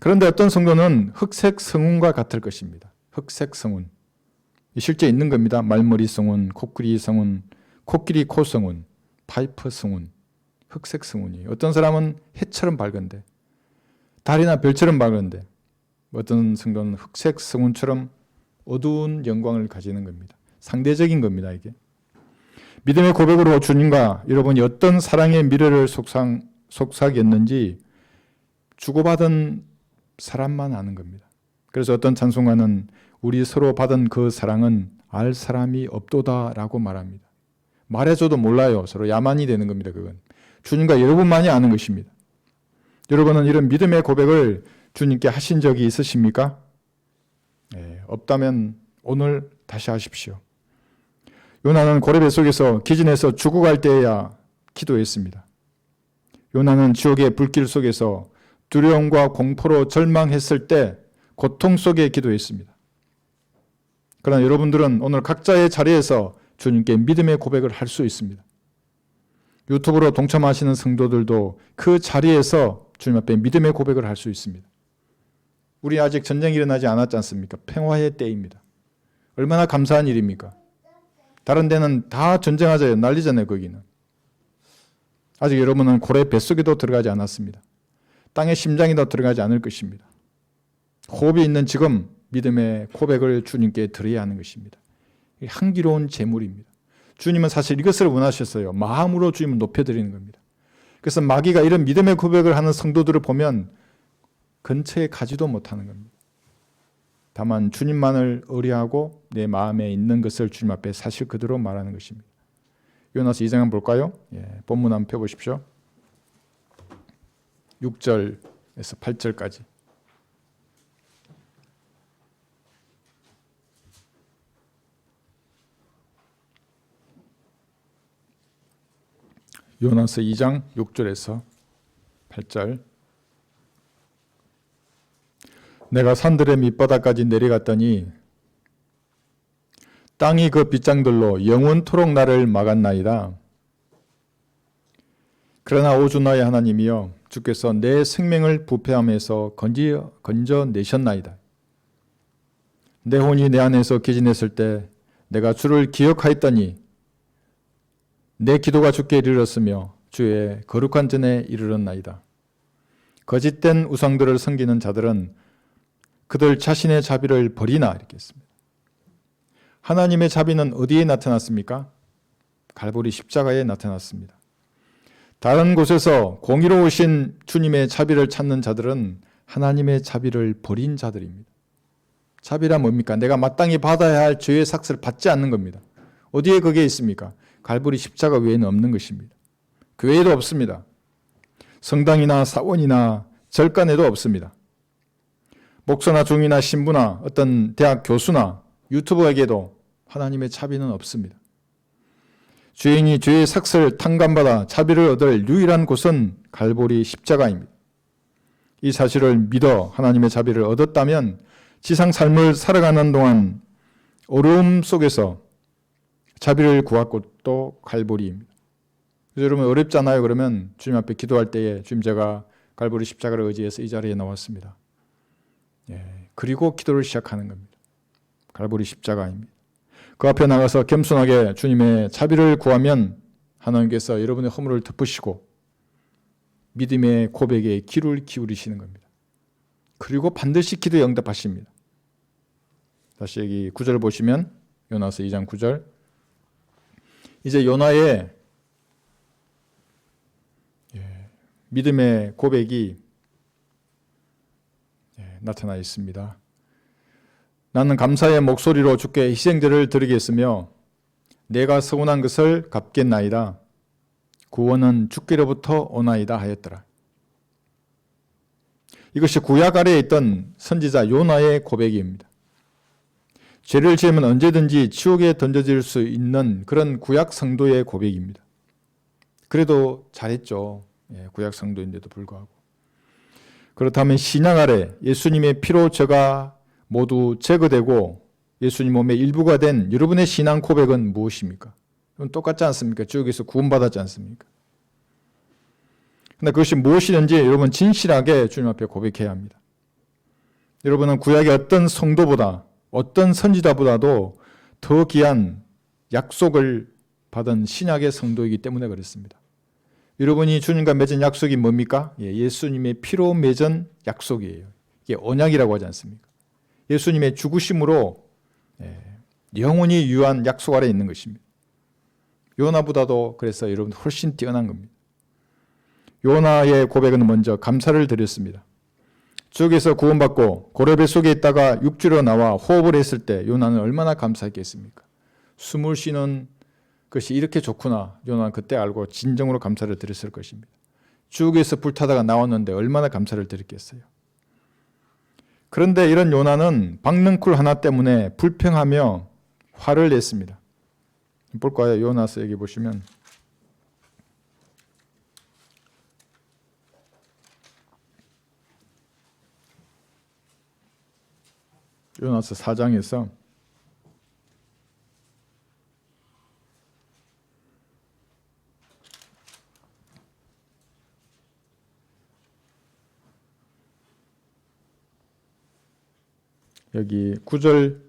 S1: 그런데 어떤 성도는 흑색 성운과 같을 것입니다. 흑색 성운. 실제 있는 겁니다. 말머리 성운, 코끼리 성운, 코끼리 코 성운, 파이퍼 성운, 흑색 성운이에요. 어떤 사람은 해처럼 밝은데, 달이나 별처럼 밝은데, 어떤 성도는 흑색 성운처럼 어두운 영광을 가지는 겁니다. 상대적인 겁니다, 이게. 믿음의 고백으로 주님과 여러분이 어떤 사랑의 미래를 속삭였는지 주고받은 사람만 아는 겁니다. 그래서 어떤 찬송가는 우리 서로 받은 그 사랑은 알 사람이 없도다라고 말합니다. 말해줘도 몰라요. 서로 야만이 되는 겁니다. 그건 주님과 여러분만이 아는 것입니다. 여러분은 이런 믿음의 고백을 주님께 하신 적이 있으십니까? 네, 없다면 오늘 다시 하십시오. 요나는 고래 뱃속에서 기진해서 죽어갈 때에야 기도했습니다. 요나는 지옥의 불길 속에서 두려움과 공포로 절망했을 때 고통 속에 기도했습니다. 그러나 여러분들은 오늘 각자의 자리에서 주님께 믿음의 고백을 할 수 있습니다. 유튜브로 동참하시는 성도들도 그 자리에서 주님 앞에 믿음의 고백을 할 수 있습니다. 우리 아직 전쟁이 일어나지 않았지 않습니까? 평화의 때입니다. 얼마나 감사한 일입니까? 다른 데는 다 전쟁하자요. 난리잖아요, 거기는. 아직 여러분은 고래 뱃속에도 들어가지 않았습니다. 땅의 심장에도 들어가지 않을 것입니다. 호흡이 있는 지금 믿음의 고백을 주님께 드려야 하는 것입니다. 향기로운 제물입니다. 주님은 사실 이것을 원하셨어요. 마음으로 주님을 높여드리는 겁니다. 그래서 마귀가 이런 믿음의 고백을 하는 성도들을 보면 근처에 가지도 못하는 겁니다. 다만 주님만을 의뢰하고 내 마음에 있는 것을 주님 앞에 사실 그대로 말하는 것입니다. 요나서 2장 한번 볼까요? 본문 한번 펴보십시오. 6절에서 8절까지. 요나서 2장 6절에서 8절. 내가 산들의 밑바닥까지 내려갔더니 땅이 그 빗장들로 영원토록 나를 막았나이다. 그러나 오 주 나의 하나님이여 주께서 내 생명을 부패함에서 건져내셨나이다. 내 혼이 내 안에서 기진했을 때 내가 주를 기억하였더니 내 기도가 주께 이르렀으며 주의 거룩한 전에 이르렀나이다. 거짓된 우상들을 섬기는 자들은 그들 자신의 자비를 버리나 이렇게 했습니다. 하나님의 자비는 어디에 나타났습니까? 갈보리 십자가에 나타났습니다. 다른 곳에서 공의로우신 주님의 자비를 찾는 자들은 하나님의 자비를 버린 자들입니다. 자비란 뭡니까? 내가 마땅히 받아야 할 죄의 삭스를 받지 않는 겁니다. 어디에 그게 있습니까? 갈보리 십자가 외에는 없는 것입니다. 교회에도 없습니다. 성당이나 사원이나 절간에도 없습니다. 목사나 중이나 신부나 어떤 대학 교수나 유튜버에게도 하나님의 자비는 없습니다. 죄인이 죄의 삭스를 탕감받아 자비를 얻을 유일한 곳은 갈보리 십자가입니다. 이 사실을 믿어 하나님의 자비를 얻었다면 지상 삶을 살아가는 동안 어려움 속에서 자비를 구할 곳도 갈보리입니다. 그래서 여러분 어렵잖아요. 그러면 주님 앞에 기도할 때에 주님 제가 갈보리 십자가를 의지해서 이 자리에 나왔습니다. 그리고 기도를 시작하는 겁니다. 갈보리 십자가입니다. 그 앞에 나가서 겸손하게 주님의 자비를 구하면 하나님께서 여러분의 허물을 덮으시고 믿음의 고백에 귀를 기울이시는 겁니다. 그리고 반드시 기도에 응답하십니다. 다시 여기 9절 보시면 요나서 2장 9절 이제 요나의 믿음의 고백이 나타나 있습니다. 나는 감사의 목소리로 주께 희생제를 드리겠으며 내가 서운한 것을 갚겠나이다. 구원은 주께로부터 오나이다 하였더라. 이것이 구약 아래에 있던 선지자 요나의 고백입니다. 죄를 지으면 언제든지 지옥에 던져질 수 있는 그런 구약 성도의 고백입니다. 그래도 잘했죠. 구약 성도인데도 불구하고. 그렇다면 신약 아래 예수님의 피로 죄가 모두 제거되고 예수님 몸의 일부가 된 여러분의 신앙 고백은 무엇입니까? 똑같지 않습니까? 지옥에서 구원받았지 않습니까? 그런데 그것이 무엇이든지 여러분 진실하게 주님 앞에 고백해야 합니다. 여러분은 구약의 어떤 성도보다 어떤 선지자보다도 더 귀한 약속을 받은 신약의 성도이기 때문에 그렇습니다. 여러분이 주님과 맺은 약속이 뭡니까? 예수님의 피로 맺은 약속이에요. 이게 언약이라고 하지 않습니까? 예수님의 죽으심으로 영원히 유한 약속 아래 있는 것입니다. 요나보다도 그래서 여러분 훨씬 뛰어난 겁니다. 요나의 고백은 먼저 감사를 드렸습니다. 지옥에서 구원받고 고레배 속에 있다가 육지로 나와 호흡을 했을 때 요나는 얼마나 감사했겠습니까? 숨을 쉬는 것이 이렇게 좋구나. 요나는 그때 알고 진정으로 감사를 드렸을 것입니다. 지옥에서 불타다가 나왔는데 얼마나 감사를 드렸겠어요. 그런데 이런 요나는 박능쿨 하나 때문에 불평하며 화를 냈습니다. 볼까요? 요나서 여기 보시면 요나서 4장에서 여기 9절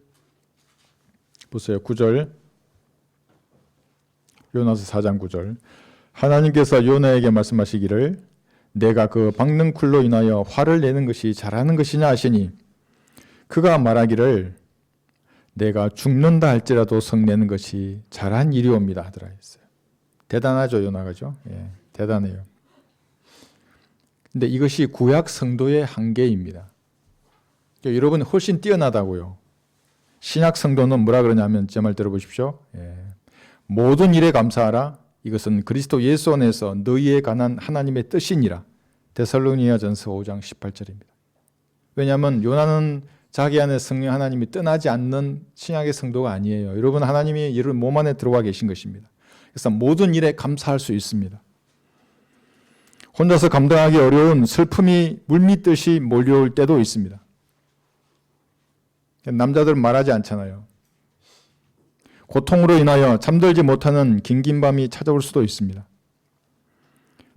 S1: 보세요. 9절 요나서 4장 9절 하나님께서 요나에게 말씀하시기를 내가 그 박능쿨로 인하여 화를 내는 것이 잘하는 것이냐 하시니 그가 말하기를 내가 죽는다 할지라도 성내는 것이 잘한 일이옵니다 하더라 했어요. 대단하죠 요나가죠. 대단해요. 근데 이것이 구약 성도의 한계입니다. 여러분 훨씬 뛰어나다고요. 신약 성도는 뭐라 그러냐면 제 말 들어보십시오. 모든 일에 감사하라. 이것은 그리스도 예수 안에서 너희에 관한 하나님의 뜻이니라. 데살로니가전서 5장 18절입니다. 왜냐하면 요나는 자기 안에 성령 하나님이 떠나지 않는 신약의 성도가 아니에요. 여러분 하나님이 여러분 몸 안에 들어와 계신 것입니다. 그래서 모든 일에 감사할 수 있습니다. 혼자서 감당하기 어려운 슬픔이 물밀듯이 몰려올 때도 있습니다. 남자들은 말하지 않잖아요. 고통으로 인하여 잠들지 못하는 긴긴 밤이 찾아올 수도 있습니다.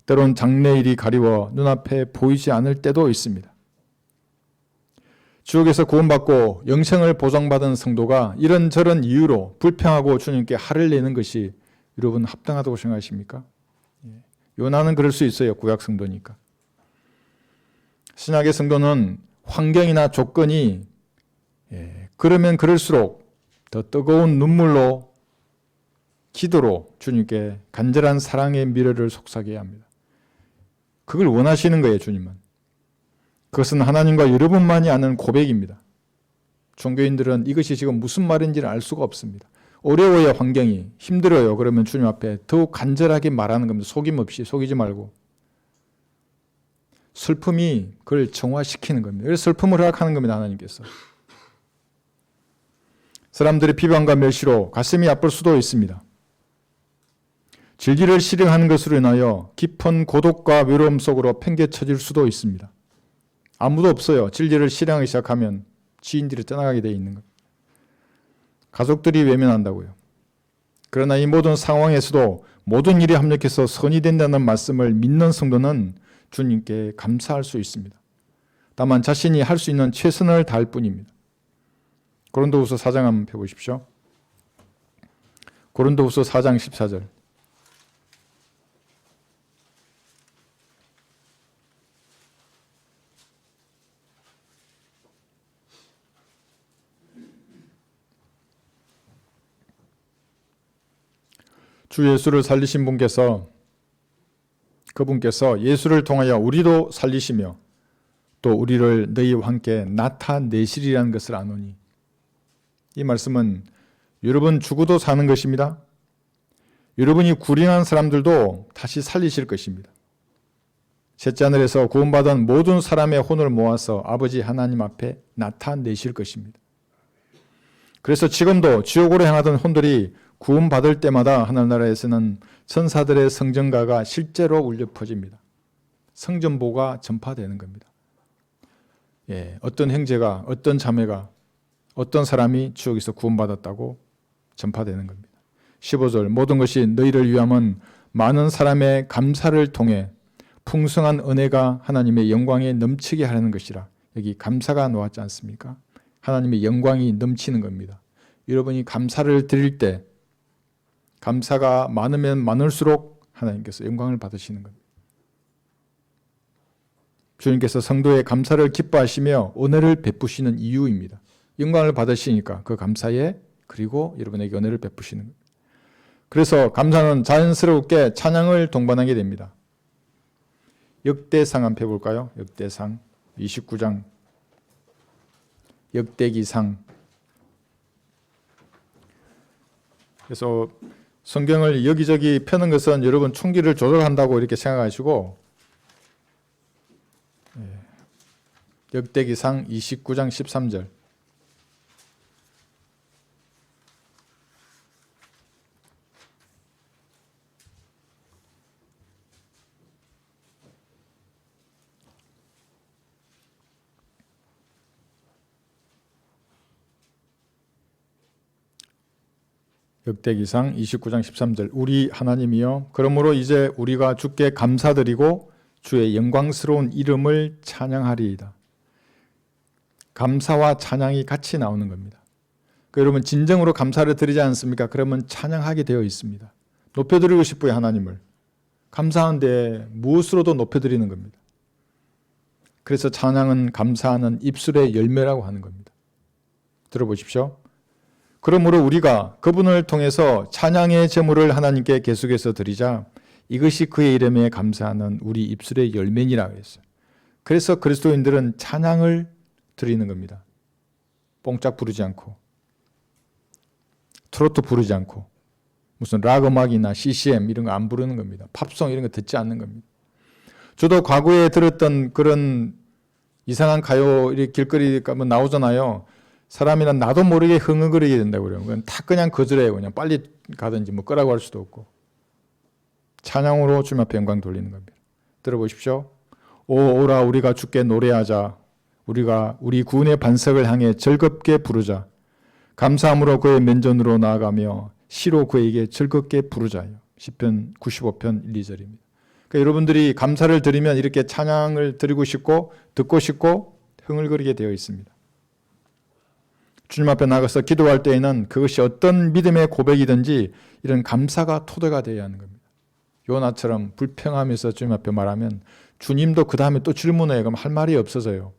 S1: 때론 장래일이 가리워 눈앞에 보이지 않을 때도 있습니다. 지옥에서 구원받고 영생을 보장받은 성도가 이런저런 이유로 불평하고 주님께 화를 내는 것이 여러분 합당하다고 생각하십니까? 요나는 그럴 수 있어요. 구약 성도니까. 신약의 성도는 환경이나 조건이 그러면 그럴수록 더 뜨거운 눈물로 기도로 주님께 간절한 사랑의 미래를 속삭여야 합니다. 그걸 원하시는 거예요, 주님은. 그것은 하나님과 여러분만이 아는 고백입니다. 종교인들은 이것이 지금 무슨 말인지를 알 수가 없습니다. 어려워요, 환경이. 힘들어요. 그러면 주님 앞에 더욱 간절하게 말하는 겁니다. 속임없이, 속이지 말고. 슬픔이 그걸 정화시키는 겁니다. 그래서 슬픔을 허락하는 겁니다, 하나님께서. 사람들의 비방과 멸시로 가슴이 아플 수도 있습니다. 진리를 실행하는 것으로 인하여 깊은 고독과 외로움 속으로 팽개쳐질 수도 있습니다. 아무도 없어요. 진리를 실행하기 시작하면 지인들이 떠나가게 되어 있는 것. 가족들이 외면한다고요. 그러나 이 모든 상황에서도 모든 일이 합력해서 선이 된다는 말씀을 믿는 성도는 주님께 감사할 수 있습니다. 다만 자신이 할 수 있는 최선을 다할 뿐입니다. 고린도후서 4장 한번 펴보십시오. 고린도후서 4장 14절. 주 예수를 살리신 분께서 그분께서 예수를 통하여 우리도 살리시며 또 우리를 너희와 함께 나타내시리라는 것을 아노니. 이 말씀은 여러분 죽어도 사는 것입니다. 여러분이 구린한 사람들도 다시 살리실 것입니다. 셋째 하늘에서 구원받은 모든 사람의 혼을 모아서 아버지 하나님 앞에 나타내실 것입니다. 그래서 지금도 지옥으로 향하던 혼들이 구원받을 때마다 하늘나라에서는 천사들의 성전가가 실제로 울려 퍼집니다. 성전보가 전파되는 겁니다. 어떤 형제가, 어떤 자매가, 어떤 사람이 지옥에서 구원받았다고 전파되는 겁니다. 15절 모든 것이 너희를 위함은 많은 사람의 감사를 통해 풍성한 은혜가 하나님의 영광에 넘치게 하려는 것이라. 여기 감사가 나왔지 않습니까? 하나님의 영광이 넘치는 겁니다. 여러분이 감사를 드릴 때 감사가 많으면 많을수록 하나님께서 영광을 받으시는 겁니다. 주님께서 성도의 감사를 기뻐하시며 은혜를 베푸시는 이유입니다. 영광을 받으시니까 그 감사에 그리고 여러분에게 은혜를 베푸시는 겁니다. 그래서 감사는 자연스럽게 찬양을 동반하게 됩니다. 역대상 한번 펴볼까요? 역대상 29장 역대기상. 그래서 성경을 여기저기 펴는 것은 여러분 총기를 조절한다고 이렇게 생각하시고 역대기상 29장 13절 역대기상 29장 13절 우리 하나님이여 그러므로 이제 우리가 주께 감사드리고 주의 영광스러운 이름을 찬양하리이다. 감사와 찬양이 같이 나오는 겁니다. 그러니까 여러분 진정으로 감사를 드리지 않습니까? 그러면 찬양하게 되어 있습니다. 높여드리고 싶어요, 하나님을. 감사한데 무엇으로도 높여드리는 겁니다. 그래서 찬양은 감사하는 입술의 열매라고 하는 겁니다. 들어보십시오. 그러므로 우리가 그분을 통해서 찬양의 제물을 하나님께 계속해서 드리자 이것이 그의 이름에 감사하는 우리 입술의 열매니라고 했어요. 그래서 그리스도인들은 찬양을 드리는 겁니다. 뽕짝 부르지 않고 트로트 부르지 않고 무슨 락 음악이나 CCM 이런 거 안 부르는 겁니다. 팝송 이런 거 듣지 않는 겁니다. 저도 과거에 들었던 그런 이상한 가요 이렇게 길거리 가면 나오잖아요. 사람이란 나도 모르게 흥얼거리게 된다고 그래요. 그건 다 그냥 거절해요. 그냥 빨리 가든지 뭐 끄라고 할 수도 없고. 찬양으로 주님 앞에 영광 돌리는 겁니다. 들어보십시오. 오라 우리가 주께 노래하자. 우리가 우리 구원의 반석을 향해 즐겁게 부르자. 감사함으로 그의 면전으로 나아가며 시로 그에게 즐겁게 부르자요. 시편 95편 1, 2절입니다. 그러니까 여러분들이 감사를 드리면 이렇게 찬양을 드리고 싶고 듣고 싶고 흥얼거리게 되어 있습니다. 주님 앞에 나가서 기도할 때에는 그것이 어떤 믿음의 고백이든지 이런 감사가 토대가 되어야 하는 겁니다. 요나처럼 불평하면서 주님 앞에 말하면 주님도 그 다음에 또 질문해요. 그럼 할 말이 없어서요.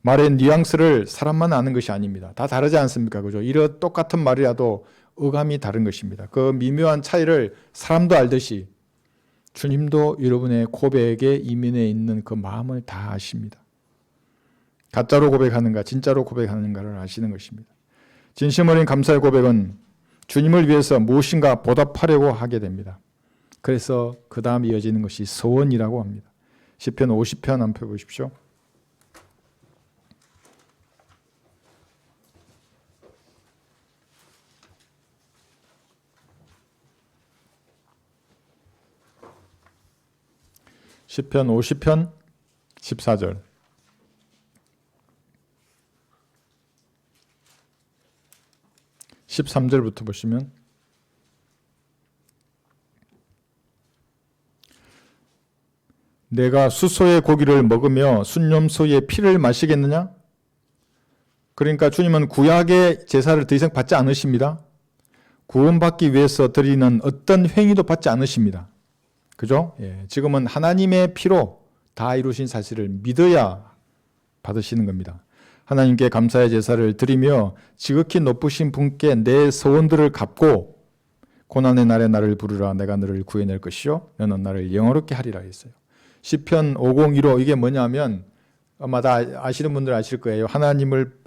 S1: 말의 뉘앙스를 사람만 아는 것이 아닙니다. 다 다르지 않습니까? 그죠? 이런 똑같은 말이라도 어감이 다른 것입니다. 그 미묘한 차이를 사람도 알듯이 주님도 여러분의 고백의 이면에 있는 그 마음을 다 아십니다. 가짜로 고백하는가 진짜로 고백하는가를 아시는 것입니다. 진심 어린 감사의 고백은 주님을 위해서 무엇인가 보답하려고 하게 됩니다. 그래서 그 다음 이어지는 것이 소원이라고 합니다. 시편 50편 한번 펴보십시오. 시편 50편 14절. (13절부터) 보시면 내가 수소의 고기를 먹으며 순념소의 피를 마시겠느냐? 그러니까 주님은 구약의 제사를 더 이상 받지 않으십니다. 구원받기 위해서 드리는 어떤 행위도 받지 않으십니다. 그죠? 예, 지금은 하나님의 피로 다 이루신 사실을 믿어야 받으시는 겁니다. 하나님께 감사의 제사를 드리며 지극히 높으신 분께 내 소원들을 갚고 고난의 날에 나를 부르라. 내가 너를 구해낼 것이요 너는 나를 영화롭게 하리라 했어요. 시편 501호 이게 뭐냐면 아마 다 아시는 분들 아실 거예요. 하나님을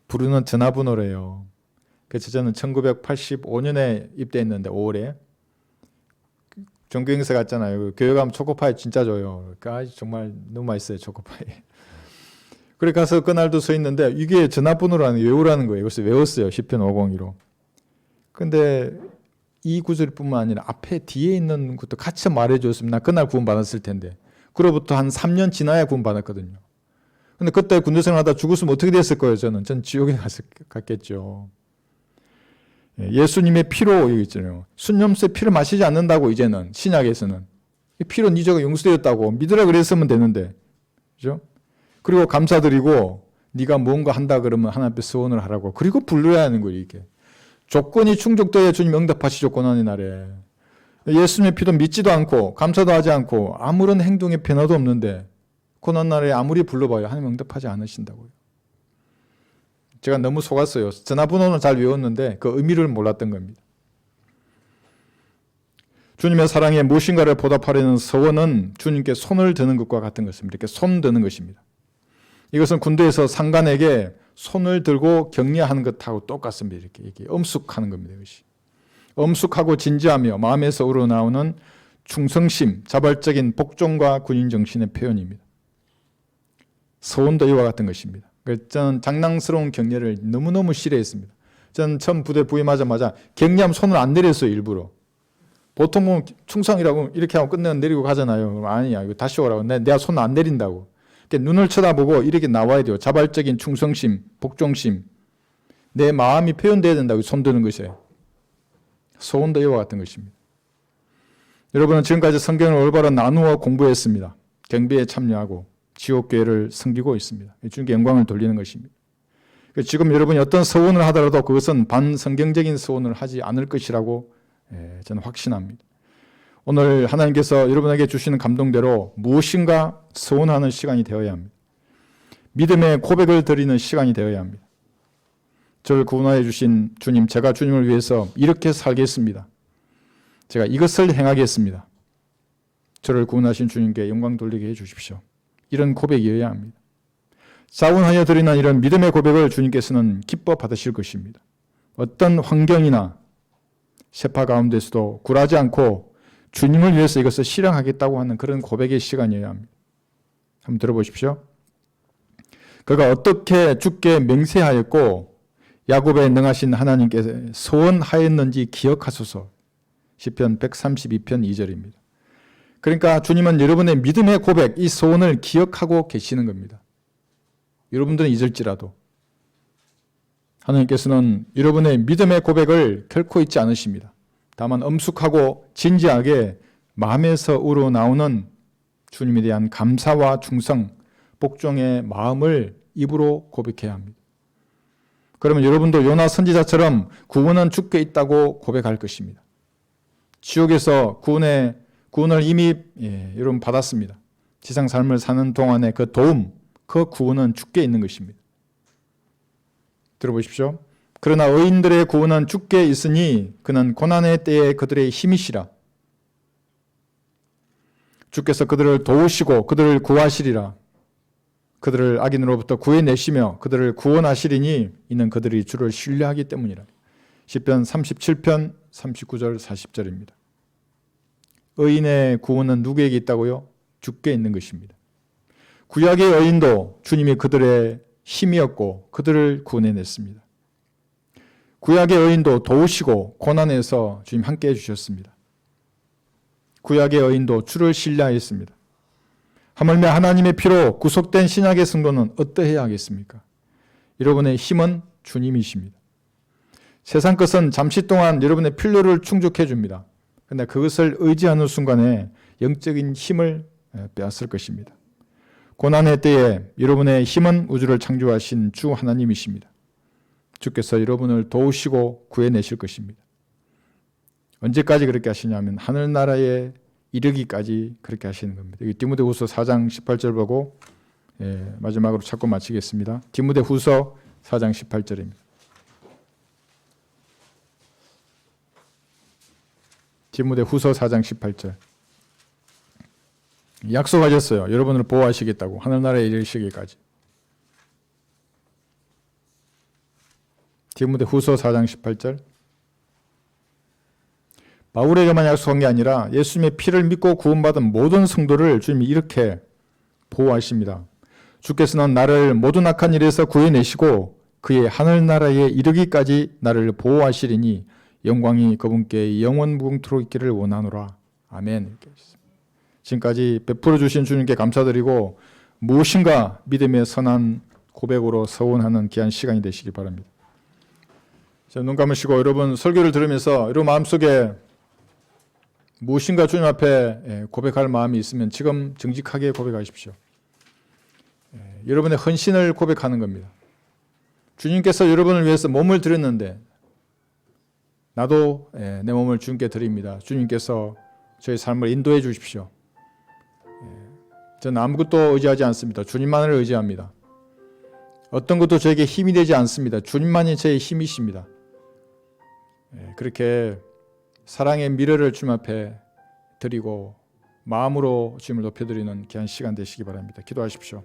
S1: 부르는 전화번호래요. 그래서 저는 1985년에 입대했는데 5월에 종교행사 갔잖아요. 교회 가면 초코파이 진짜 줘요. 그러니까 정말 너무 맛있어요. 초코파이. 그래 가서 그날도 서 있는데 이게 전화번호라는 외우라는 거예요. 그래서 외웠어요. 시편 501호. 근데 이 구절뿐만 아니라 앞에 뒤에 있는 것도 같이 말해줬으면 나 그날 구원받았을 텐데. 그로부터 한 3년 지나야 구원받았거든요. 근데 그때 군대생활 하다 죽었으면 어떻게 됐을 거예요? 전 지옥에 갔겠죠. 예수님의 피로 여기 있잖아요. 순념소의 피를 마시지 않는다고 이제는 신약에서는 이 피로 네 죄가 용서되었다고 믿으라 그랬으면 되는데, 그죠? 그리고 감사드리고 네가 뭔가 한다 그러면 하나님 앞에 소원을 하라고 그리고 불러야 하는 거예요. 이게 조건이 충족돼야 주님 응답하시죠. 고난의 날에 예수님의 피도 믿지도 않고 감사도 하지 않고 아무런 행동에 변화도 없는데 고난 날에 아무리 불러봐요. 하나님 응답하지 않으신다고요. 제가 너무 속았어요. 전화번호는 잘 외웠는데 그 의미를 몰랐던 겁니다. 주님의 사랑에 무엇인가를 보답하려는 소원은 주님께 손을 드는 것과 같은 것입니다. 이렇게 손 드는 것입니다. 이것은 군대에서 상관에게 손을 들고 격려하는 것하고 똑같습니다. 이렇게 엄숙하는 겁니다. 이것이. 엄숙하고 진지하며 마음에서 우러나오는 충성심, 자발적인 복종과 군인 정신의 표현입니다. 소원도 이와 같은 것입니다. 저는 장난스러운 격려를 너무너무 싫어했습니다. 저는 처음 부대 부임하자마자 격려하면 손을 안 내렸어요. 일부러. 보통 보면 충성이라고 이렇게 하고 끝내고 내리고 가잖아요. 그럼 아니야. 이거 다시 오라고. 내가 손 안 내린다고. 눈을 쳐다보고 이렇게 나와야 돼요. 자발적인 충성심, 복종심. 내 마음이 표현돼야 된다고 손 드는 것이에요. 소원도 이와 같은 것입니다. 여러분은 지금까지 성경을 올바로 나누어 공부했습니다. 경배에 참여하고 지옥교회를 섬기고 있습니다. 주님께 영광을 돌리는 것입니다. 지금 여러분이 어떤 소원을 하더라도 그것은 반성경적인 소원을 하지 않을 것이라고 저는 확신합니다. 오늘 하나님께서 여러분에게 주시는 감동대로 무엇인가 소원하는 시간이 되어야 합니다. 믿음의 고백을 드리는 시간이 되어야 합니다. 저를 구원하여 주신 주님, 제가 주님을 위해서 이렇게 살겠습니다. 제가 이것을 행하겠습니다. 저를 구원하신 주님께 영광 돌리게 해 주십시오. 이런 고백이어야 합니다. 자원하여 드리는 이런 믿음의 고백을 주님께서는 기뻐 받으실 것입니다. 어떤 환경이나 세파 가운데서도 굴하지 않고 주님을 위해서 이것을 실행하겠다고 하는 그런 고백의 시간이어야 합니다. 한번 들어보십시오. 그가 어떻게 주께 맹세하였고 야곱에 능하신 하나님께 소원하였는지 기억하소서. 시편 132편 2절입니다. 그러니까 주님은 여러분의 믿음의 고백, 이 소원을 기억하고 계시는 겁니다. 여러분들은 잊을지라도 하나님께서는 여러분의 믿음의 고백을 결코 잊지 않으십니다. 다만 엄숙하고 진지하게 마음에서 우러나오는 주님에 대한 감사와 충성, 복종의 마음을 입으로 고백해야 합니다. 그러면 여러분도 요나 선지자처럼 구원은 주께 있다고 고백할 것입니다. 지옥에서 구원을 이미 여러분 받았습니다. 지상 삶을 사는 동안의 그 도움, 그 구원은 주께 있는 것입니다. 들어보십시오. 그러나 의인들의 구원은 주께 있으니 그는 고난의 때에 그들의 힘이시라. 주께서 그들을 도우시고 그들을 구하시리라. 그들을 악인으로부터 구해내시며 그들을 구원하시리니 이는 그들이 주를 신뢰하기 때문이라. 시편 37편 39절 40절입니다. 의인의 구원은 누구에게 있다고요? 주께 있는 것입니다. 구약의 의인도 주님이 그들의 힘이었고 그들을 구원해냈습니다. 구약의 의인도 도우시고 고난에서 주님 함께해 주셨습니다. 구약의 의인도 주를 신뢰하였습니다. 하물며 하나님의 피로 구속된 신약의 성도는 어떠해야 하겠습니까? 여러분의 힘은 주님이십니다. 세상 것은 잠시 동안 여러분의 필요를 충족해 줍니다. 그런데 그것을 의지하는 순간에 영적인 힘을 빼앗을 것입니다. 고난의 때에 여러분의 힘은 우주를 창조하신 주 하나님이십니다. 주께서 여러분을 도우시고 구해내실 것입니다. 언제까지 그렇게 하시냐면 하늘나라에 이르기까지 그렇게 하시는 겁니다. 디모데후서 4장 18절 보고 마지막으로 찾고 마치겠습니다. 디모데후서 4장 18절입니다. 디모데후서 4장 18절. 약속하셨어요. 여러분을 보호하시겠다고 하늘나라에 이르시기까지. 디모데후서 4장 18절. 바울에게만 약속한 게 아니라 예수님의 피를 믿고 구원받은 모든 성도를 주님이 이렇게 보호하십니다. 주께서는 나를 모든 악한 일에서 구해내시고 그의 하늘나라에 이르기까지 나를 보호하시리니 영광이 그분께 영원 무궁토록 있기를 원하노라. 아멘. 지금까지 베풀어 주신 주님께 감사드리고 무엇인가 믿음의 선한 고백으로 서원하는 귀한 시간이 되시기 바랍니다. 자, 눈 감으시고 여러분 설교를 들으면서 여러분 마음속에 무엇인가 주님 앞에 고백할 마음이 있으면 지금 정직하게 고백하십시오. 여러분의 헌신을 고백하는 겁니다. 주님께서 여러분을 위해서 몸을 드렸는데 나도 내 몸을 주님께 드립니다. 주님께서 저의 삶을 인도해 주십시오. 저는 아무것도 의지하지 않습니다. 주님만을 의지합니다. 어떤 것도 저에게 힘이 되지 않습니다. 주님만이 저의 힘이십니다. 그렇게 사랑의 미래를 주님 앞에 드리고 마음으로 주님을 높여드리는 귀한 시간 되시기 바랍니다. 기도하십시오.